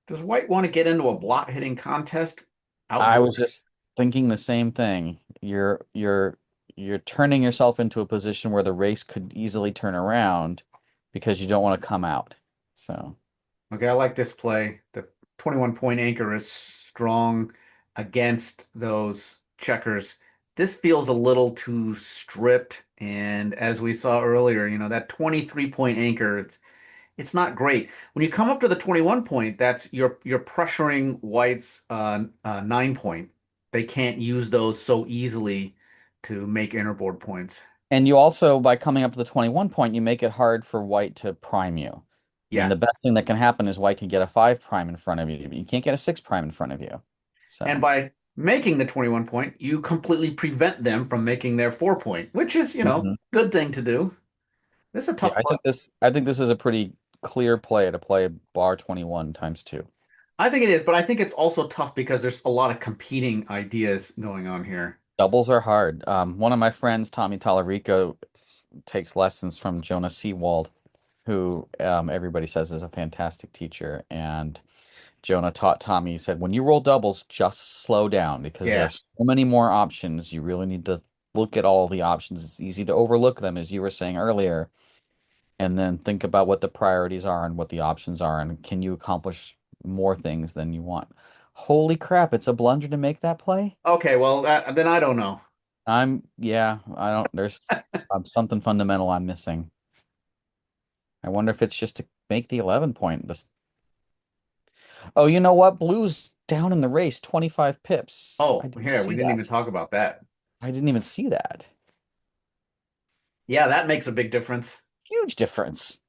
Does White want to get into a blot hitting contest I was outdoors? just thinking the same thing. You're you're turning yourself into a position where the race could easily turn around because you don't want to come out. So, Okay, I like this play. The 21 point anchor is strong against those checkers. This feels a little too stripped. And as we saw earlier, that 23 point anchor, it's not great. When you come up to the 21 point, that's you're pressuring White's 9 point. They can't use those so easily to make interboard points. and you also, by coming up to the 21 point, you make it hard for white to prime you. And Yeah. the best thing that can happen is white can get a 5 prime in front of you, but you can't get a 6 prime in front of you. And So, by making the 21 point, you completely prevent them from making their 4 point, which is, mhm. good thing to do. This is a Yeah, tough play. I think this is a pretty clear play to play bar 21 times 2. I think it is, but I think it's also tough because there's a lot of competing ideas going on here. Doubles are hard. One of my friends, Tommy Tallarico, takes lessons from Jonah Seawald, who everybody says is a fantastic teacher. And Jonah taught Tommy, he said, when you roll doubles, just slow down because there are Yeah. so many more options. You really need to look at all the options. It's easy to overlook them, as you were saying earlier, and then think about what the priorities are and what the options are, and can you accomplish more things than you want. Holy crap, it's a blunder to make that play? Okay, well, then I don't know. Yeah, I don't, there's something fundamental I'm missing. I wonder if it's just to make the 11 point. Oh, you know what? Blue's down in the race, 25 pips. I Oh, didn't yeah, we see didn't even that. talk about that. I didn't even see that. Yeah, that makes a big difference, Huge difference.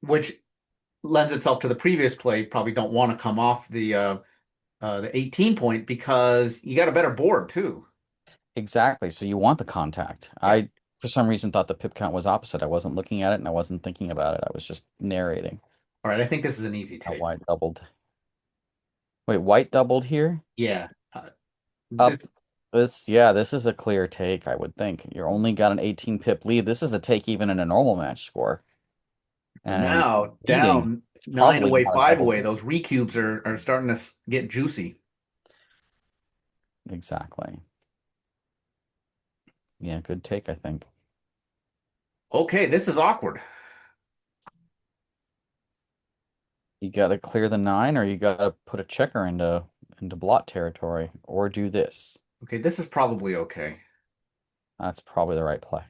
which lends itself to the previous play. Probably don't want to come off the 18 point because you got a better board too. Exactly. So you want the contact. Yeah. I, for some reason, thought the pip count was opposite. I wasn't looking at it and I wasn't thinking about it. I was just narrating All right, I think this is an easy how take. white doubled. Wait, white doubled here? Yeah. Up. This Yeah, this is a clear take, I would think. You're only got an 18 pip lead. This is a take even in a normal match score. and And now leading, down it's nine probably away, not a five double away. take. Those recubes are starting to get juicy. Exactly. Yeah, good take, I think. Okay, this is awkward. You gotta clear the 9 or you gotta put a checker into blot territory or do this. Okay, this is probably okay. That's probably the right play.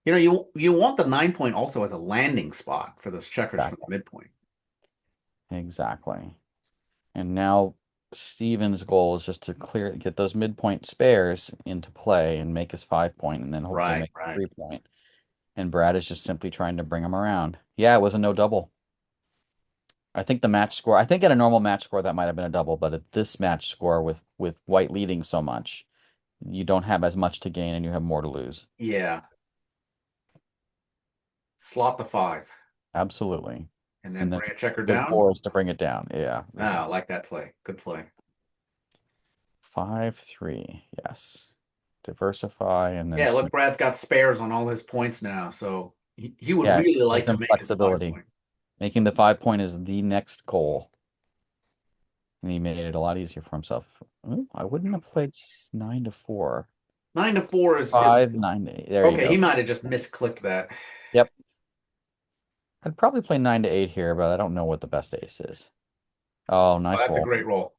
You want the 9 point also as a landing spot for those checkers from Exactly. the midpoint. Exactly. And now Steven's goal is just to get those midpoint spares into play and make his 5 point and then hopefully Right, make a right. 3 point. And Brad is just simply trying to bring him around. Yeah, it was a no double. I think the match score, I think at a normal match score that might have been a double, but at this match score with White leading so much, you don't have as much to gain and you have more to lose. Yeah. Slot the 5 Absolutely. and then And then bring a checker good down. fours to bring it down. Yeah, this Ah, I is like that play. Good play. 5-3. Yes. Diversify and then Yeah, snake. look, Brad's got spares on all his points now, so he would Yeah, really like gives to him make his five flexibility. point. Making the 5 point is the next goal. And he made it a lot easier for himself. Ooh, I wouldn't have played 9-4. 9 to 4 is 5-9. There you okay. He go. might have just misclicked that. Yep. I'd probably play 9-8 here, but I don't know what the best ace is. Oh, Oh, nice that's a roll. great roll.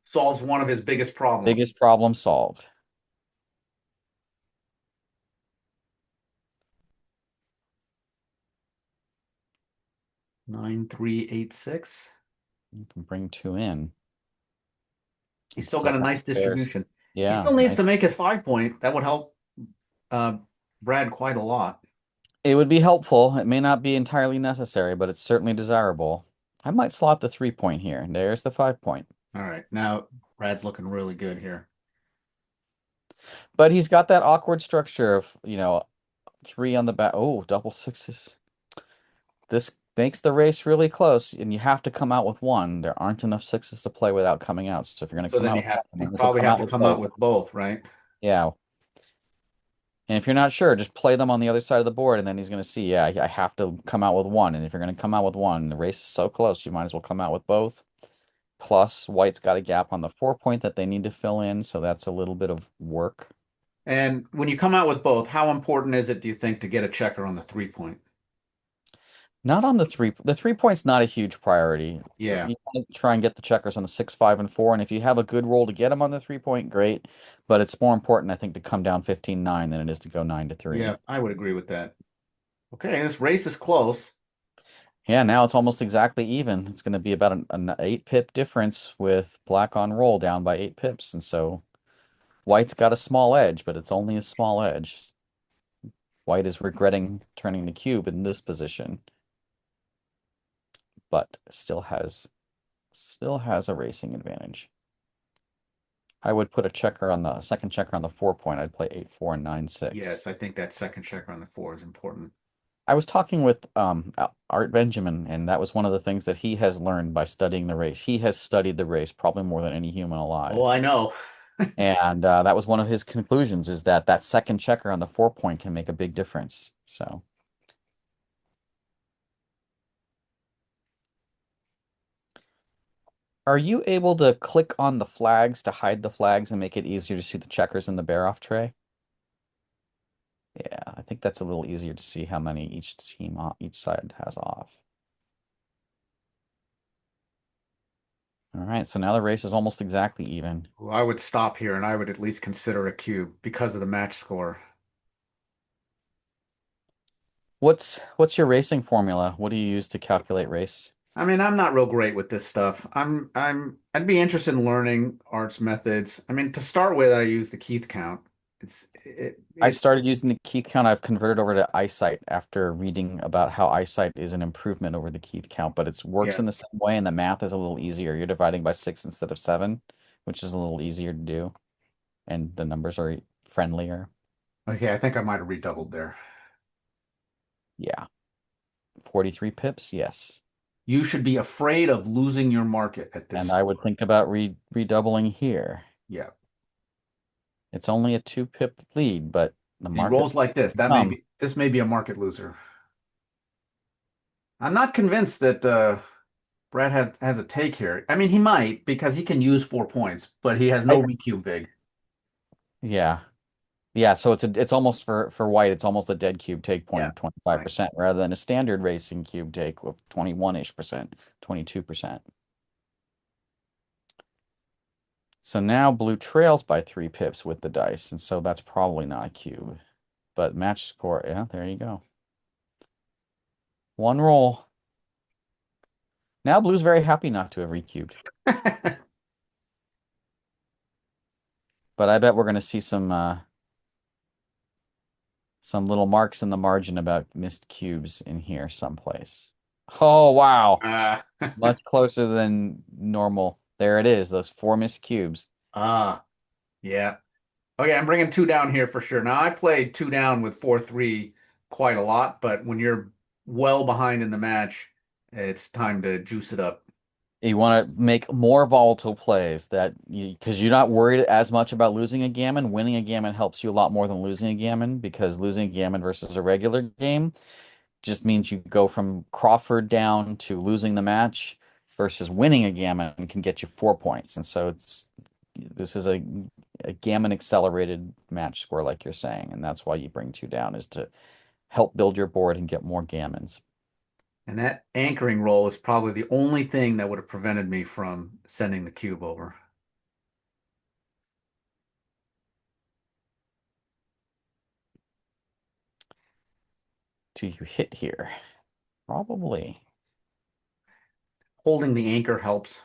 Solves one of his biggest problems. Biggest problem solved. 9-3-8-6. You can bring 2 in He's and still still got a have nice spares. distribution. He Yeah, still needs to nice. make his 5 point. That would help uh, Brad quite a lot. It would be helpful. It may not be entirely necessary, but it's certainly desirable. I might slot the 3 point here. There's the 5 point. All right, now Brad's looking really good here. But he's got that awkward structure of, 3 on the back. Oh, double sixes. This makes the race really close, and you have to come out with one. There aren't enough sixes to play without coming out. So if you're going to So come then out with one, you you might as well probably come have out to with come out both. with both, right? Yeah. And if you're not sure, just play them on the other side of the board, and then he's going to see, yeah, I have to come out with one. And if you're going to come out with one, the race is so close, you might as well come out with both. Plus, white's got a gap on the 4 point that they need to fill in, so that's a little bit of work. And when you come out with both, how important is it, do you think, to get a checker on the 3 point? Not on the three. The 3 point's not a huge priority. Yeah. You want to try and get the checkers on the 6, 5, and 4, and if you have a good roll to get them on the 3 point, great. But it's more important, I think, to come down 15-9 than it is to go 9-3. Yeah, I would agree with that. Okay, this race is close. Yeah, now it's almost exactly even. It's going to be about an 8 pip difference with black on roll down by 8 pips, and so white's got a small edge, but it's only a small edge. White is regretting turning the cube in this position, but still has a racing advantage. I would put a checker on the second checker on the 4 point. I'd play 8-4 and 9-6. Yes, I think that second checker on the four is important. I was talking with Art Benjamin, and that was one of the things that he has learned by studying the race. He has studied the race probably more than any human Oh, alive. I know. And that was one of his conclusions is that that second checker on the 4 point can make a big difference. So, are you able to click on the flags to hide the flags and make it easier to see the checkers in the bear off tray? Yeah, I think that's a little easier to see how many each side has off. All right, so now the race is almost exactly even. Well, I would stop here and I would at least consider a cube because of the match score. What's your racing formula? What do you use to calculate race? I mean, I'm not real great with this stuff. I'd be interested in learning Art's methods. I mean, to start with, I use the Keith count. I It started using the Keith count. I've converted over to eyesight after reading about how eyesight is an improvement over the Keith count, but it works Yeah. in the same way, and the math is a little easier. You're dividing by 6 instead of 7, which is a little easier to do, and the numbers are friendlier. Okay, I think I might have redoubled there. Yeah. 43 pips, yes. You should be afraid of losing your market at this And I would score. think about redoubling here. Yeah. It's only a 2 pip lead, but the See, market rolls like this, come. this may be a market loser. I'm not convinced that Brad has a take here. I mean, he might because he can use 4 points, but he has I, no recube big. yeah. Yeah, so it's almost for white, it's almost a dead cube take point Yeah. of Right. 25% rather than a standard racing cube take of 21-ish percent, 22%. So now blue trails by 3 pips with the dice, and so that's probably not a cube. But match score, yeah, there you go. One roll. Now blue's very happy not to have recubed. But I bet we're gonna see some little marks in the margin about missed cubes in here someplace. Oh wow. Uh, Much closer than normal. There it is, those 4 missed cubes. ah, yeah. Okay, I'm bringing two down here for sure. Now, I played two down with 4-3 quite a lot, but when you're well behind in the match, it's time to juice it up. You want to make more volatile plays that you because you're not worried as much about losing a gammon. Winning a gammon helps you a lot more than losing a gammon because losing a gammon versus a regular game just means you go from Crawford down to losing the match versus winning a gammon can get you 4 points. And so this is a gammon accelerated match score like you're saying, and that's why you bring two down is to help build your board and get more gammons. And that anchoring roll is probably the only thing that would have prevented me from sending the cube over. Do you hit here? Probably. Holding the anchor helps.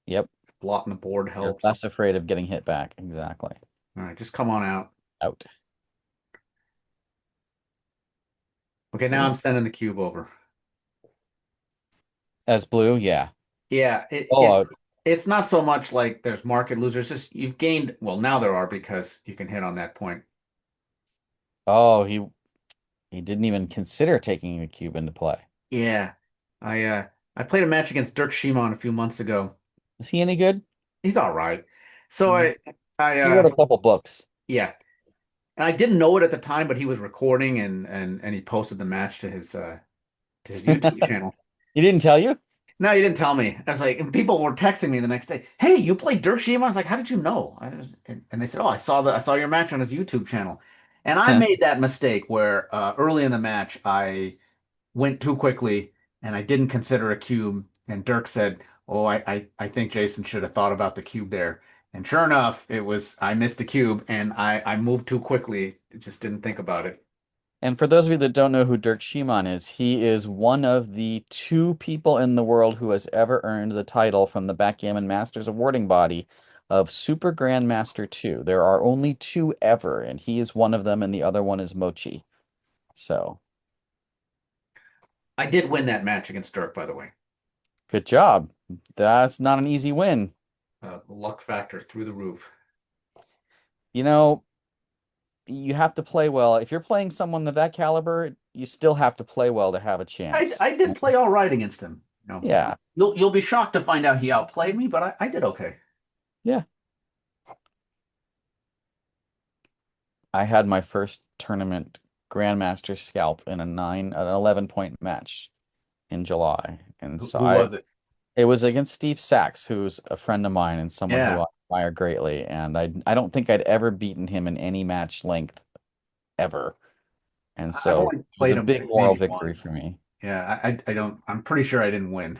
Yep. Blotting the board You're helps. less afraid of getting hit back. Exactly. All right, just come on out. Out. Okay, now I'm Ooh. sending the cube over. As blue, yeah. Yeah, Oh, it's not so much like there's market losers. Just you've gained. Well, now there are because you can hit on that point. oh, he didn't even consider taking the cube into play. Yeah, I played a match against Dirk Shimon a few months ago. Is he any good? He's all right. So Mm. I He wrote a couple books. yeah, and I didn't know it at the time, but he was recording and he posted the match to his YouTube channel. He didn't tell you? No, you didn't tell me. I was like, and people were texting me the next day. Hey, you played Dirk Shima? I was like, how did you know? And they said, oh, I saw your match on his YouTube channel. And I made that mistake where early in the match I went too quickly and I didn't consider a cube. And Dirk said, oh, I think Jason should have thought about the cube there. And sure enough, it was I missed the cube and I moved too quickly. Just didn't think about it. And for those of you that don't know who Dirk Shimon is, he is one of the two people in the world who has ever earned the title from the Backgammon Masters awarding body of Super Grandmaster 2. There are only two ever, and he is one of them, and the other one is Mochi. So, I did win that match against Dirk, by the way. good job. That's not an easy win. Luck factor through the roof. You know, you have to play well. If you're playing someone of that caliber, you still have to play well to have a chance. I did play all right against him. Yeah. You'll be shocked to find out he outplayed me, but I did okay. Yeah. I had my first tournament Grandmaster scalp in an 11 point match in July. And so Who was it? it was against Steve Sachs, who's a friend of mine and someone who Yeah, I admire greatly. And I don't think I'd ever beaten him in any match length ever. And I've so only it was a played him big moral maybe victory once. for me. Yeah, I don't. I'm pretty sure I didn't win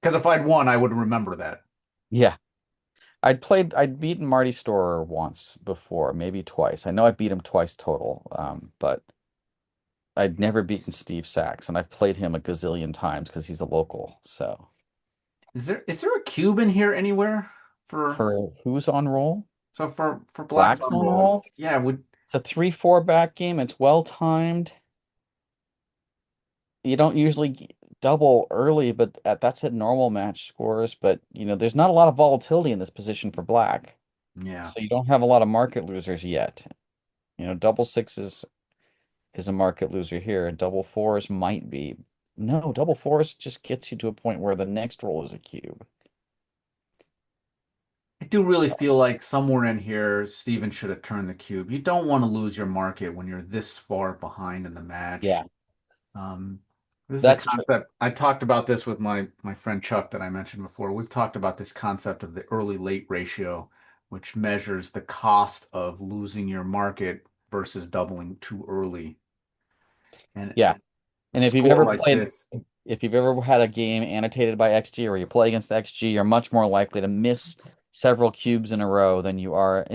because if I'd won, I would remember that. Yeah. I'd beaten Marty Storer once before, maybe twice. I know I beat him twice total. But I'd never beaten Steve Sachs, and I've played him a gazillion times because he's a local. So Is there a cube in here anywhere for for who's on roll? for blacks Black's on on roll? roll. Yeah, would It's a 3-4 back game. It's well timed. You don't usually double early, but that's at normal match scores. But there's not a lot of volatility in this position for black, yeah. so you don't have a lot of market losers yet. Double sixes is a market loser here, and double fours might be. No, double fours just gets you to a point where the next roll is a cube. I do really So feel like somewhere in here, Steven should have turned the cube. You don't want to lose your market when you're this far behind in the yeah, match. Um, this is a that's true. concept. I talked about this with my friend Chuck that I mentioned before. We've talked about this concept of the early late ratio, which measures the cost of losing your market versus doubling too early. Yeah. And a And if you've score ever like played, this, if you've ever had a game annotated by XG or you play against XG, you're much more likely to miss several cubes in a row than you are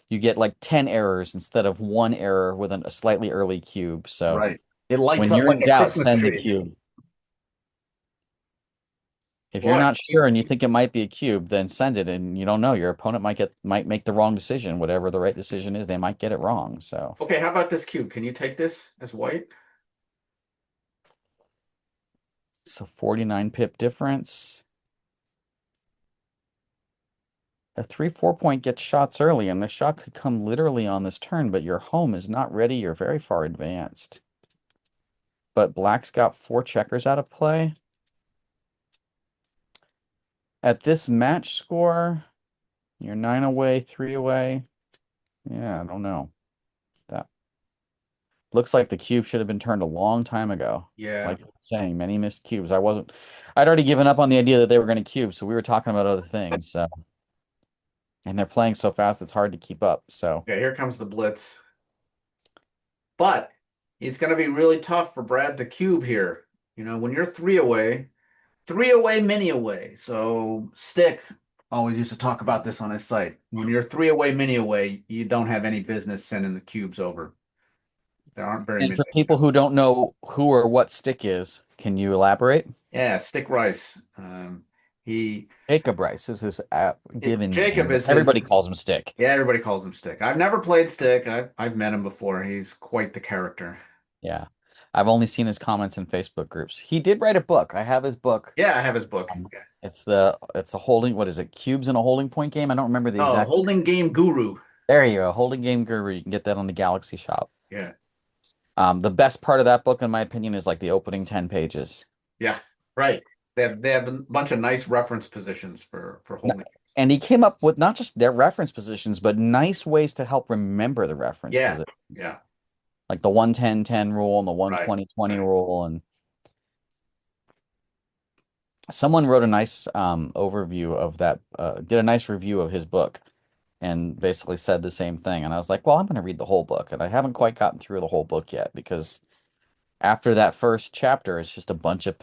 you get like 10 errors instead of one error with a slightly early cube. So right? It lights when up you're like in a doubt, Christmas send the tree. cube. If you're What? not sure and you think it might be a cube, then send it and you don't know. Your opponent might make the wrong decision. Whatever the right decision is, they might get it wrong. So Okay, how about this cube? Can you take this as white? it's a 49 pip difference. A 3-4 point gets shots early, and the shot could come literally on this turn, but your home is not ready. You're very far advanced. But black's got 4 checkers out of play. At this match score, you're 9 away, 3 away. Yeah, I don't know. That looks like the cube should have been turned a long time ago. Yeah. Like you were saying, many missed cubes. I'd already given up on the idea that they were going to cube, so we were talking about other things. So, and they're playing so fast, it's hard to keep up. So, Okay, here comes the blitz. But it's going to be really tough for Brad to cube here. When you're three away, many away. So Stick always used to talk about this on his site. When you're three away, many away, you don't have any business sending the cubes over. There aren't very and many for that people send. who don't know who or what Stick is, can you elaborate? Yeah, Stick Rice. He Jacob Rice is his given Jacob name, but is his. everybody calls him Stick. Yeah, everybody calls him Stick. I've never played Stick. I've met him before. He's quite the character. Yeah. I've only seen his comments in Facebook groups. He did write a book. I have his book. Yeah, I have his book. Um, Yeah. it's a holding, what is it? Cubes in a holding point game. I don't remember the Oh, exact. Holding Game Guru. There you go. Holding game guru. You can get that on the Galaxy shop. Yeah. The best part of that book, in my opinion, is like the opening 10 pages. Yeah. Right. They have a bunch of nice reference positions for N- holding games. And he came up with not just their reference positions, but nice ways to help remember the reference Yeah. positions. Yeah. Like the 110-10 rule and the Right. 120-20 Right. rule. And someone wrote a nice overview of that, did a nice review of his book and basically said the same thing. And I was like, well, I'm going to read the whole book. And I haven't quite gotten through the whole book yet because after that first chapter, it's just a bunch of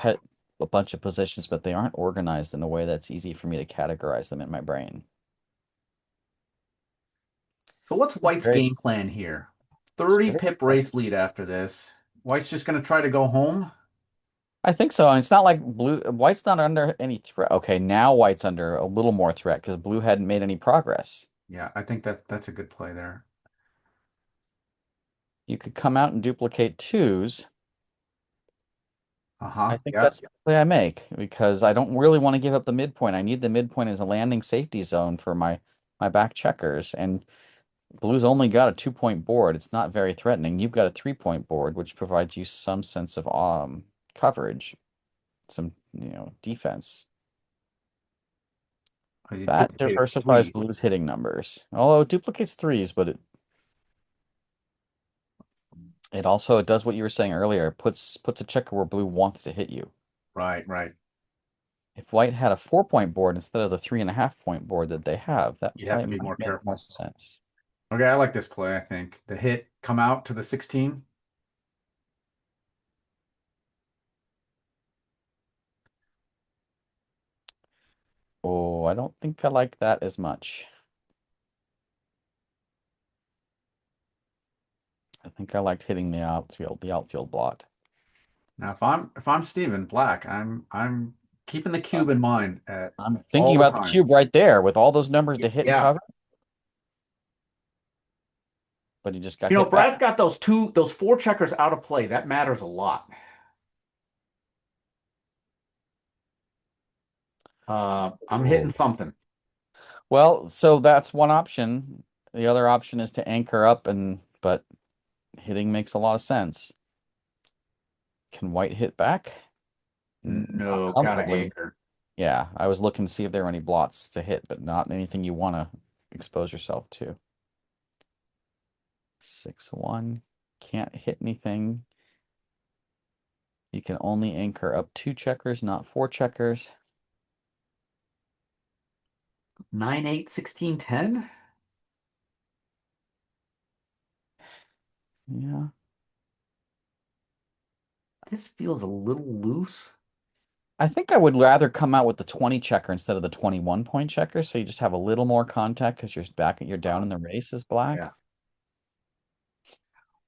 positions, but they aren't organized in a way that's easy for me to categorize them in my brain. So what's It's White's very, game plan here? 30 very pip strange. race lead after this. White's just going to try to go home? I think so. And it's not like White's not under any threat. Okay, now White's under a little more threat because blue hadn't made any progress. Yeah, I think that's a good play there. You could come out and duplicate twos. I Uh-huh. think Yeah. that's the play I make because I don't really want to give up the midpoint. I need the midpoint as a landing safety zone for my back checkers. And blue's only got a 2-point board. It's not very threatening. You've got a 3-point board, which provides you some sense of coverage, some defense. He That duplicated diversifies three. blue's hitting numbers. Although it duplicates threes, but it also does what you were saying earlier. Puts a checker where blue wants to hit you. Right, right. If white had a 4-point board instead of the 3.5-point board that they have, that You'd have play to be might more make more careful. sense. Okay, I like this play, I think. The hit come out to the 16. Oh, I don't think I like that as much. I think I liked hitting the outfield blot. Now if I'm Steven Black, I'm keeping the Uh, cube in mind at I'm all thinking the about the time. cube right there with all those numbers to hit and Yeah. cover, but he just got hit back. Brad's got those four checkers out of play. That matters a lot. I'm hitting Oh. something. Well, so that's one option. The other option is to anchor up but hitting makes a lot of sense. Can white hit back? Not No, gotta comfortably. anchor. Yeah, I was looking to see if there were any blots to hit, but not anything you want to expose yourself to. 6-1. Can't hit anything. You can only anchor up 2 checkers, not 4 checkers. 9, 8, 16, 10. Yeah. This feels a little loose. I think I would rather come out with the 20 checker instead of the 21-point checker, so you just have a little more contact because you're down Uh, in the race as yeah. black.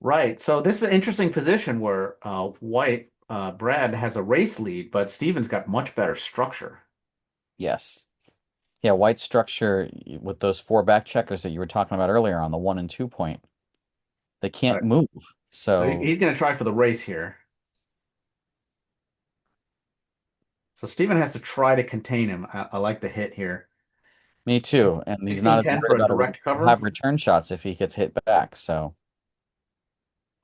Right. So this is an interesting position where White Brad has a race lead, but Steven's got much better structure. Yes. Yeah, white structure with those 4 back checkers that you were talking about earlier on the 1 and 2 point, they can't Right. move. So So he's going to try for the race here. So Steven has to try to contain him. I like the hit here. me too. And he's not as 16-10 worried for a about direct cover. have return shots if he gets hit back. So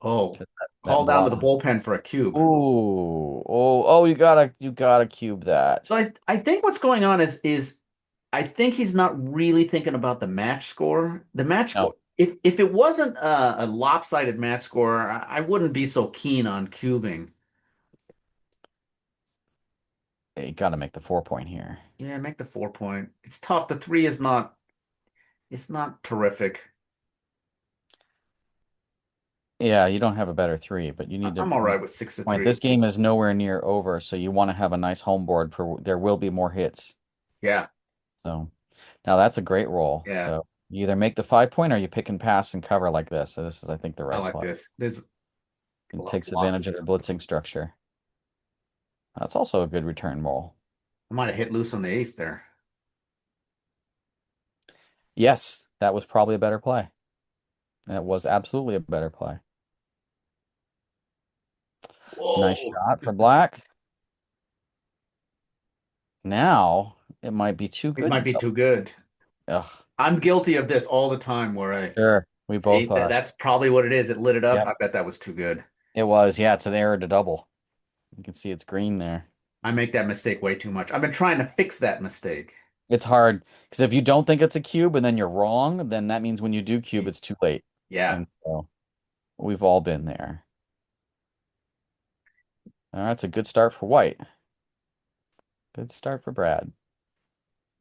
Oh, 'cause that call down to block. the bullpen for a cube. Oh, you gotta cube that. So I think what's going on is I think he's not really thinking about the match score. The match No, score, if it wasn't a lopsided match score, I wouldn't be so keen on cubing. you gotta make the 4-point here. Yeah, make the 4 point. It's tough. The three is not, it's not terrific. Yeah, you don't have a better three, but you I- need to I'm all right with six to point. This three. game is nowhere near over, so you want to have a nice home board for there will be more hits. Yeah, So now that's a great roll. yeah, So you either make the 5-point or you pick and pass and cover like this. So this is, I think, the I right like play. this. There's It takes advantage lots. of the blitzing structure. That's also a good return roll. I might have hit loose on the ace there. Yes, that was probably a better play. That was absolutely a better play. Nice Whoa. shot for black. Now it might be too It good might to be double. too good. Ugh, I'm guilty of this all the time where I sure. We both see that are. that's probably what it is. It lit it up. Yep. I bet that was too good. It was. Yeah, it's an error to double. You can see it's green there. I make that mistake way too much. I've been trying to fix that mistake. It's hard because if you don't think it's a cube and then you're wrong, then that means when you do cube, it's too late. Yeah. And so we've all been there. All right, it's a good start for white. Good start for Brad.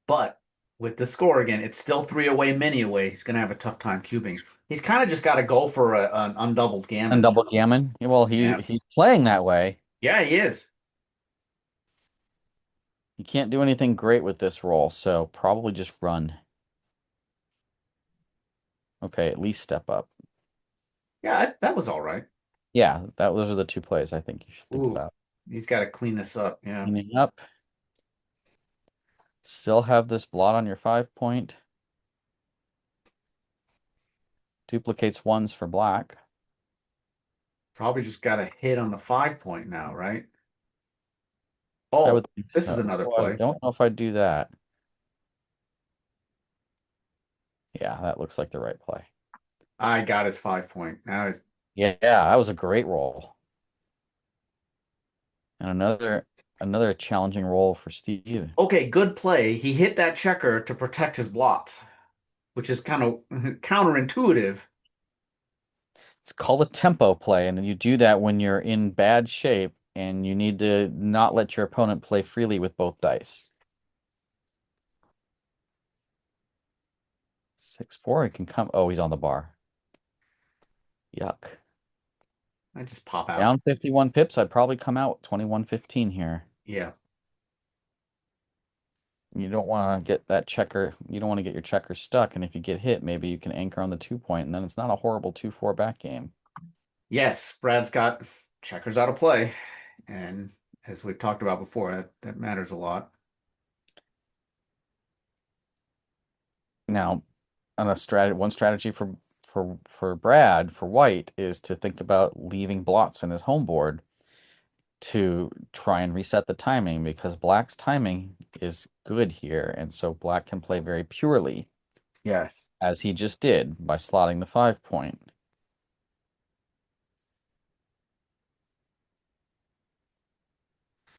But with the score again, it's still three away, many away. He's going to have a tough time cubing. He's kind of just got to go for an undoubled And gammon. double gammon. Well, Yeah. he's playing that way. Yeah, he is. You can't do anything great with this roll, so probably just run. Okay, at least step up. Yeah, that was all right. Yeah, those are the two plays I think you should think Ooh, about. he's got to clean this up. Yeah. Cleaning up. Still have this blot on your 5 point. Duplicates ones for black. Probably just got a hit on the 5 point now, right? I would Oh, think this is so. another Oh, I play. don't know if I'd do that. Yeah, that looks like the right play. I got his 5 point. Now he's Yeah, that was a great roll. And another challenging roll for Steve. okay. Good play. He hit that checker to protect his blots, which is kind of counterintuitive. It's called a tempo play, and you do that when you're in bad shape and you need to not let your opponent play freely with both dice. 6-4, he can come. Oh, he's on the bar. Yuck. I just pop out. Down 51 pips, I'd probably come out 21-15 here. Yeah. You don't want to get that checker. You don't want to get your checker stuck, and if you get hit, maybe you can anchor on the 2 point, and then it's not a horrible 2-4 back game. Yes, Brad's got checkers out of play. And as we've talked about before, that matters a lot. Now, one strategy for Brad for White is to think about leaving blots in his home board to try and reset the timing because Black's timing is good here, and so Black can play very purely, Yes. as he just did by slotting the 5 point.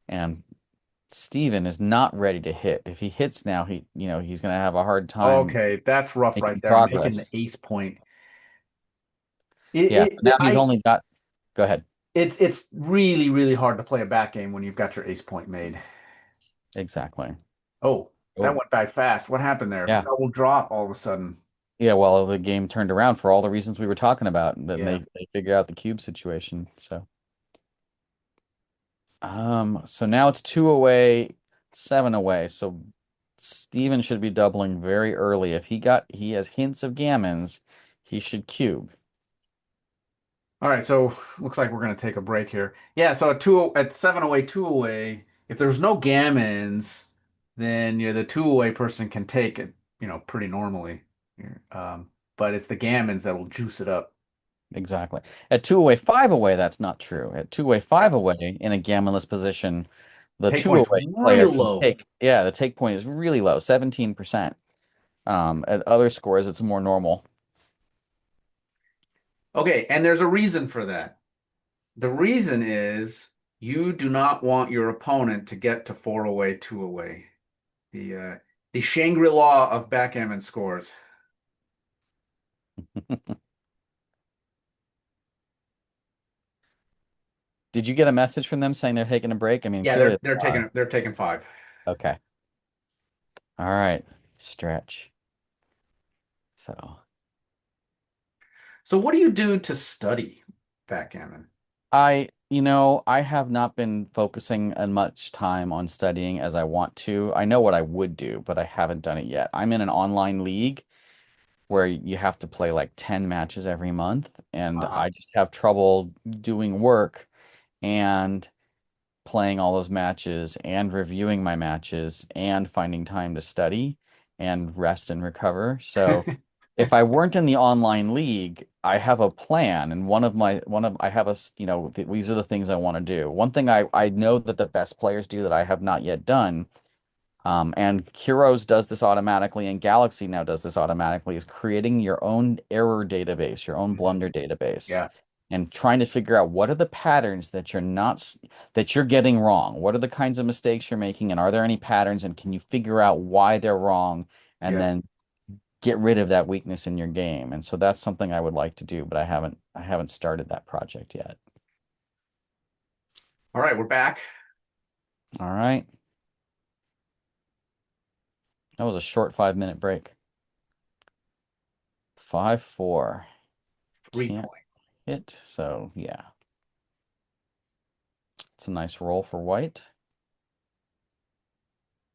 And Steven is not ready to hit. If he hits now, he's gonna have a hard time Okay, that's rough right making there. Making the progress. ace point. It, Yeah, so now he's I only got go ahead. it's really, really hard to play a back game when you've got your ace point made. Exactly. Oh, that Oh, went by fast. What happened there? yeah. Double drop all of a sudden. Yeah, well, the game turned around for all the reasons we were talking about, and then Yeah. they figured out the cube situation. So now it's 2 away, 7 away. So Steven should be doubling very early. If he has hints of gammons, he should cube. All right, so looks like we're gonna take a break here. Yeah, so at 7 away, 2 away, if there's no gammons, then the 2 away person can take it, pretty normally. But it's the gammons that will juice it up. Exactly. At 2 away, 5 away, that's not true. At 2 away, five Yeah. away in a gammonless position, the Take two point's away player real can low. take, yeah, the take point is really low, 17%. At other scores, it's more normal. Okay, and there's a reason for that. The reason is you do not want your opponent to get to 4 away, 2 away. The Shangri-La of backgammon scores. Did you get a message from them saying they're taking a break? I mean, Yeah, clearly they're they are. taking five. Okay. All right. Stretch. So So what do you do to study backgammon? I have not been focusing as much time on studying as I want to. I know what I would do, but I haven't done it yet. I'm in an online league where you have to play like 10 matches every month, and Uh-huh. I just have trouble doing work and playing all those matches and reviewing my matches and finding time to study and rest and recover. So if I weren't in the online league, I have a plan, and I have these are the things I want to do. One thing I know that the best players do that I have not yet done, and Heroes does this automatically, and Galaxy now does this automatically, is creating your own error database, your own Mhm. blunder database, Yeah, and trying to figure out what are the patterns that you're getting wrong. What are the kinds of mistakes you're making, and are there any patterns, and can you figure out why they're wrong, and yeah. then get rid of that weakness in your game. And so that's something I would like to do, but I haven't started that project yet. All right, we're back. All right. That was a short 5-minute break. 5-4. Can't Point. hit, so yeah. It's a nice roll for white.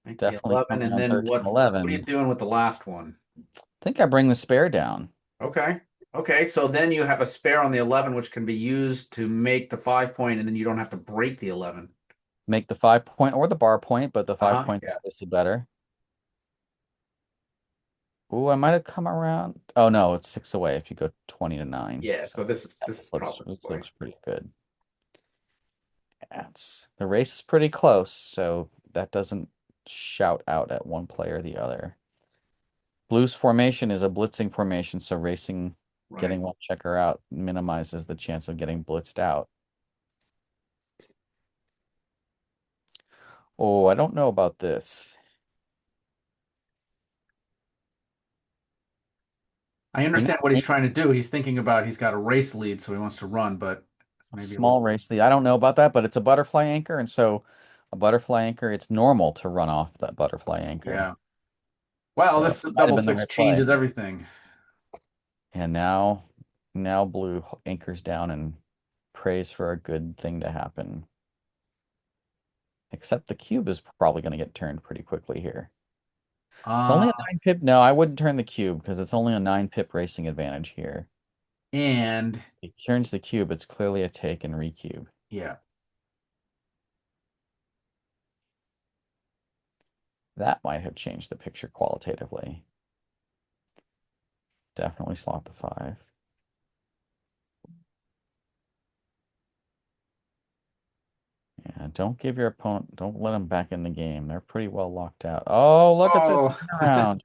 Make the Definitely 11, coming and on then 13, what are you 11. doing with the last one? I think I bring the spare down. Okay. Okay, so then you have a spare on the 11, which can be used to make the 5 point, and then you don't have to break the 11. Make the 5 point or the bar point, but the 5 point's Yeah. obviously better. Ooh, I might have come around. Oh no, it's 6 away if you go 20 to 9. Yeah, So so yeah, this is probably the this play. looks pretty good. It's the race is pretty close, so that doesn't shout out at one play or the other. Blue's formation is a blitzing formation, so racing, Right. getting one checker out minimizes the chance of getting blitzed out. Oh, I don't know about this. I He might understand what he's make trying to do. He's thinking about he's got a race lead, so he wants to run, but a maybe a small little. race lead. I don't know about that, but it's a butterfly anchor, and so a butterfly anchor, it's normal to run off that butterfly anchor. Yeah. Well, So this might have double been the six right play. changes everything. And now blue anchors down and prays for a good thing to happen. Except the cube is probably going to get turned pretty quickly here. It's Uh, only a 9 pip. No, I wouldn't turn the cube because it's only a 9 pip racing advantage here. and It turns the cube, it's clearly a take and recube. yeah. That might have changed the picture qualitatively. Definitely slot the 5. Yeah, don't give your opponent, don't let them back in the game. They're pretty well locked out. Oh, look at this Oh, turnaround.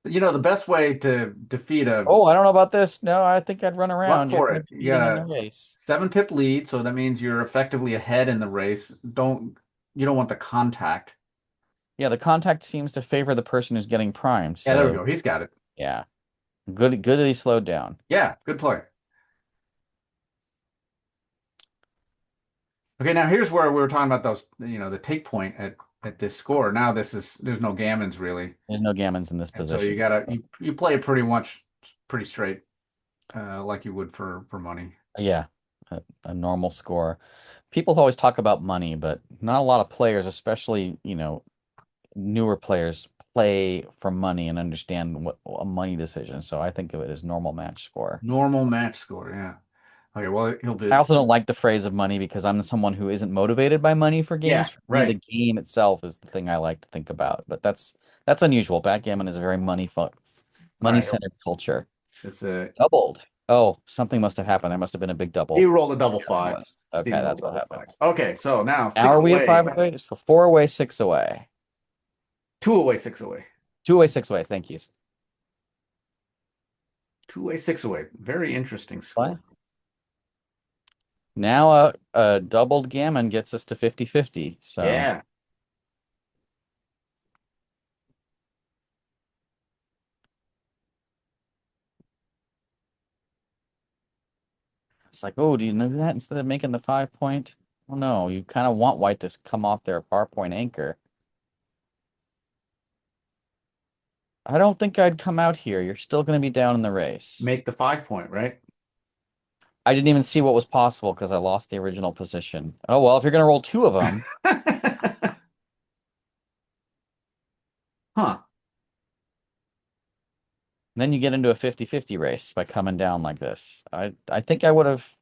the best way to defeat a Oh, I don't know about this. No, I think I'd run run around. You're for going it. to be You leading got in the a race. 7 pip lead, so that means you're effectively ahead in the race. You don't want the contact. Yeah, the contact seems to favor the person who's getting primed. Yeah, there we So, go. He's got it. yeah. Good that he slowed down. Yeah, good play. Okay, now here's where we were talking about those, the take point at this score. Now there's no gammons really. There's no gammons in this And so you position. gotta you play it pretty much pretty straight, like you would for money. Yeah, a normal score. People always talk about money, but not a lot of players, especially, newer players, play for money and understand what a money decision. So I think of it as normal match score. Normal match score, yeah. Okay, well he'll I be also don't like the phrase of money because I'm someone who isn't motivated by money for games. yeah, For me, the right, game itself is the thing I like to think about. But that's unusual. Backgammon is a very money right. centered culture. It's a Doubled. Oh, something must have happened. There must have been a big He double. rolled a double Yeah, there was. fives. Okay, Steven rolled that's a what double happened. fives. Okay, so now Now six are we at away, 5 away? So 4 away, 6 away. 2 away, 6 away, 2 away, 6 away. Thank you. 2 away, 6 away. Very interesting Play. score. Now a doubled gammon gets us to 50-50. So Yeah, it's like, oh, do you know that instead of making the 5 point? Well, no, you kind of want white to come off their bar point anchor. I don't think I'd come out here. You're still going to be down in the race. make the 5 point, right? I didn't even see what was possible because I lost the original position. Oh, well, if you're going to roll two of them, Huh. then you get into a 50-50 race by coming down like this. I think I would have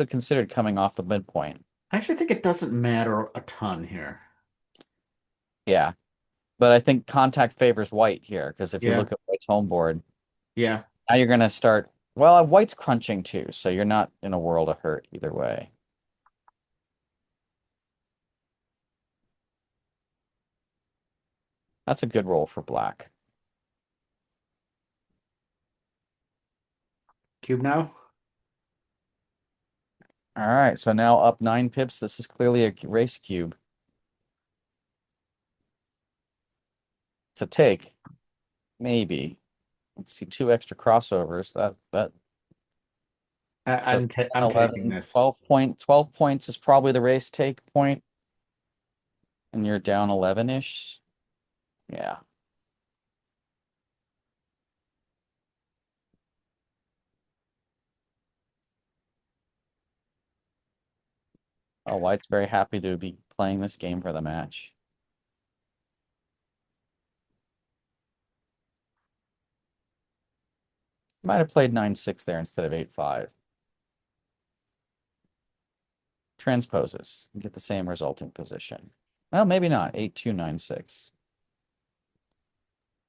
considered coming off the midpoint. I actually think it doesn't matter a ton here. Yeah, but I think contact favors white here because if you Yeah, look at white's home board, yeah. now you're going to start. Well, white's crunching too, so you're not in a world of hurt either way. That's a good roll for black. Cube now? All right, so now up 9 pips. This is clearly a race cube. It's a take, maybe. Let's see, two extra crossovers. That so 10, I'm taking 11, this. 12 points is probably the race take point, and you're down 11-ish. Yeah. Oh, White's very happy to be playing this game for the match. Might have played 9-6 there instead of 8-5. Transposes. Get the same resulting position. Well, maybe not. 8-2, 9-6.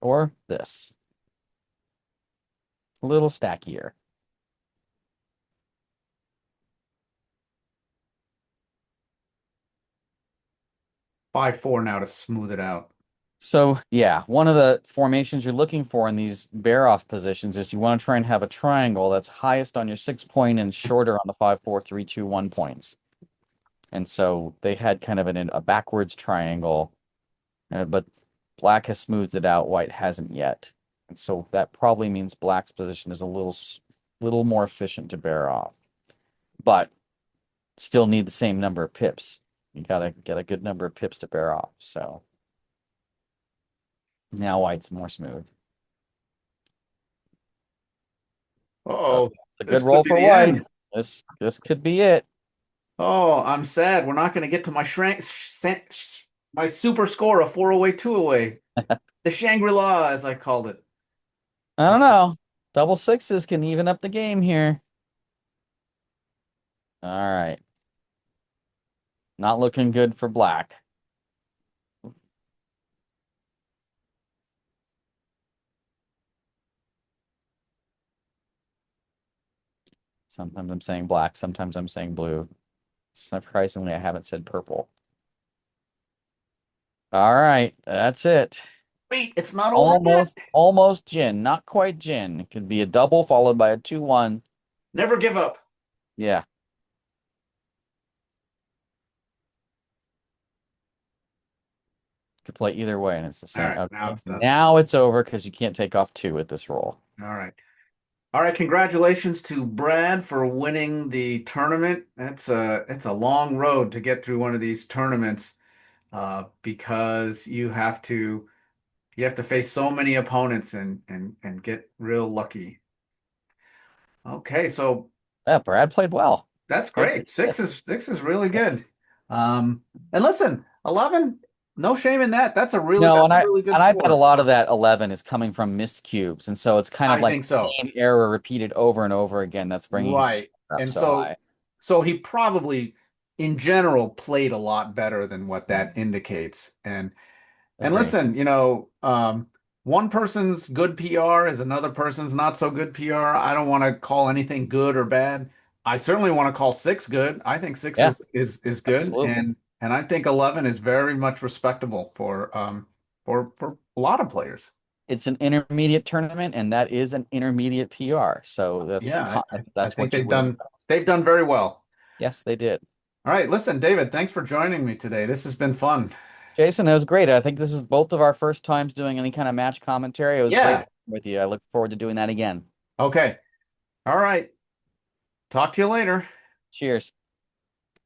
Or this. A little stackier. 5-4 now to smooth it out. So, yeah, one of the formations you're looking for in these bear-off positions is you want to try and have a triangle that's highest on your 6-point and shorter on the 5-4-3-2-1 points. And so they had kind of a backwards triangle, but black has smoothed it out, white hasn't yet. And so that probably means black's position is a little more efficient to bear off, but still need the same number of pips. You gotta get a good number of pips to bear off. So now white's more smooth. Oh, Oh, it's a good this could roll be for the white. end. This could be it. Oh, I'm sad. We're not going to get to my super score of 4 away, 2 away. The Shangri-La, as I called it. I don't know. Double sixes can even up the game here. All right. Not looking good for black. Sometimes I'm saying black, sometimes I'm saying blue. Surprisingly, I haven't said purple. All right, that's it. Wait, it's not over yet. Almost gin, not quite gin. It could be a double followed by a 2-1. Never give up. Yeah, could play either way, and it's the All same. right, now Okay, it's done. now it's over because you can't take off 2 with this roll. All right. All right, congratulations to Brad for winning the tournament. It's a long road to get through one of these tournaments because you have to face so many opponents and get real lucky. Okay, so Yeah, Brad played well. that's Had good great. Six hits. is six is really good. And listen, 11, no shame in that. That's a really No, that's a really good and I bet a score. lot of that 11 is coming from missed cubes, and so it's kind of I like think the so. same error repeated over and over again that's bringing his Right. up And so so high. so he probably in general played a lot better than what that indicates. And Agree. listen, one person's good PR is another person's not so good PR. I don't want to call anything good or bad. I certainly want to call six good. I think six Yeah, is good, absolutely. and I think 11 is very much respectable for a lot of players. It's an intermediate tournament, and that is an intermediate PR. So Yeah, I that's think what you would expect. they've done very well. Yes, they did. All right, listen, David, thanks for joining me today. This has been fun. Jason, that was great. I think this is both of our first times doing any kind of match commentary. It was great Yeah. working with you. I look forward to doing that again. Okay. All right. Talk to you later. Cheers.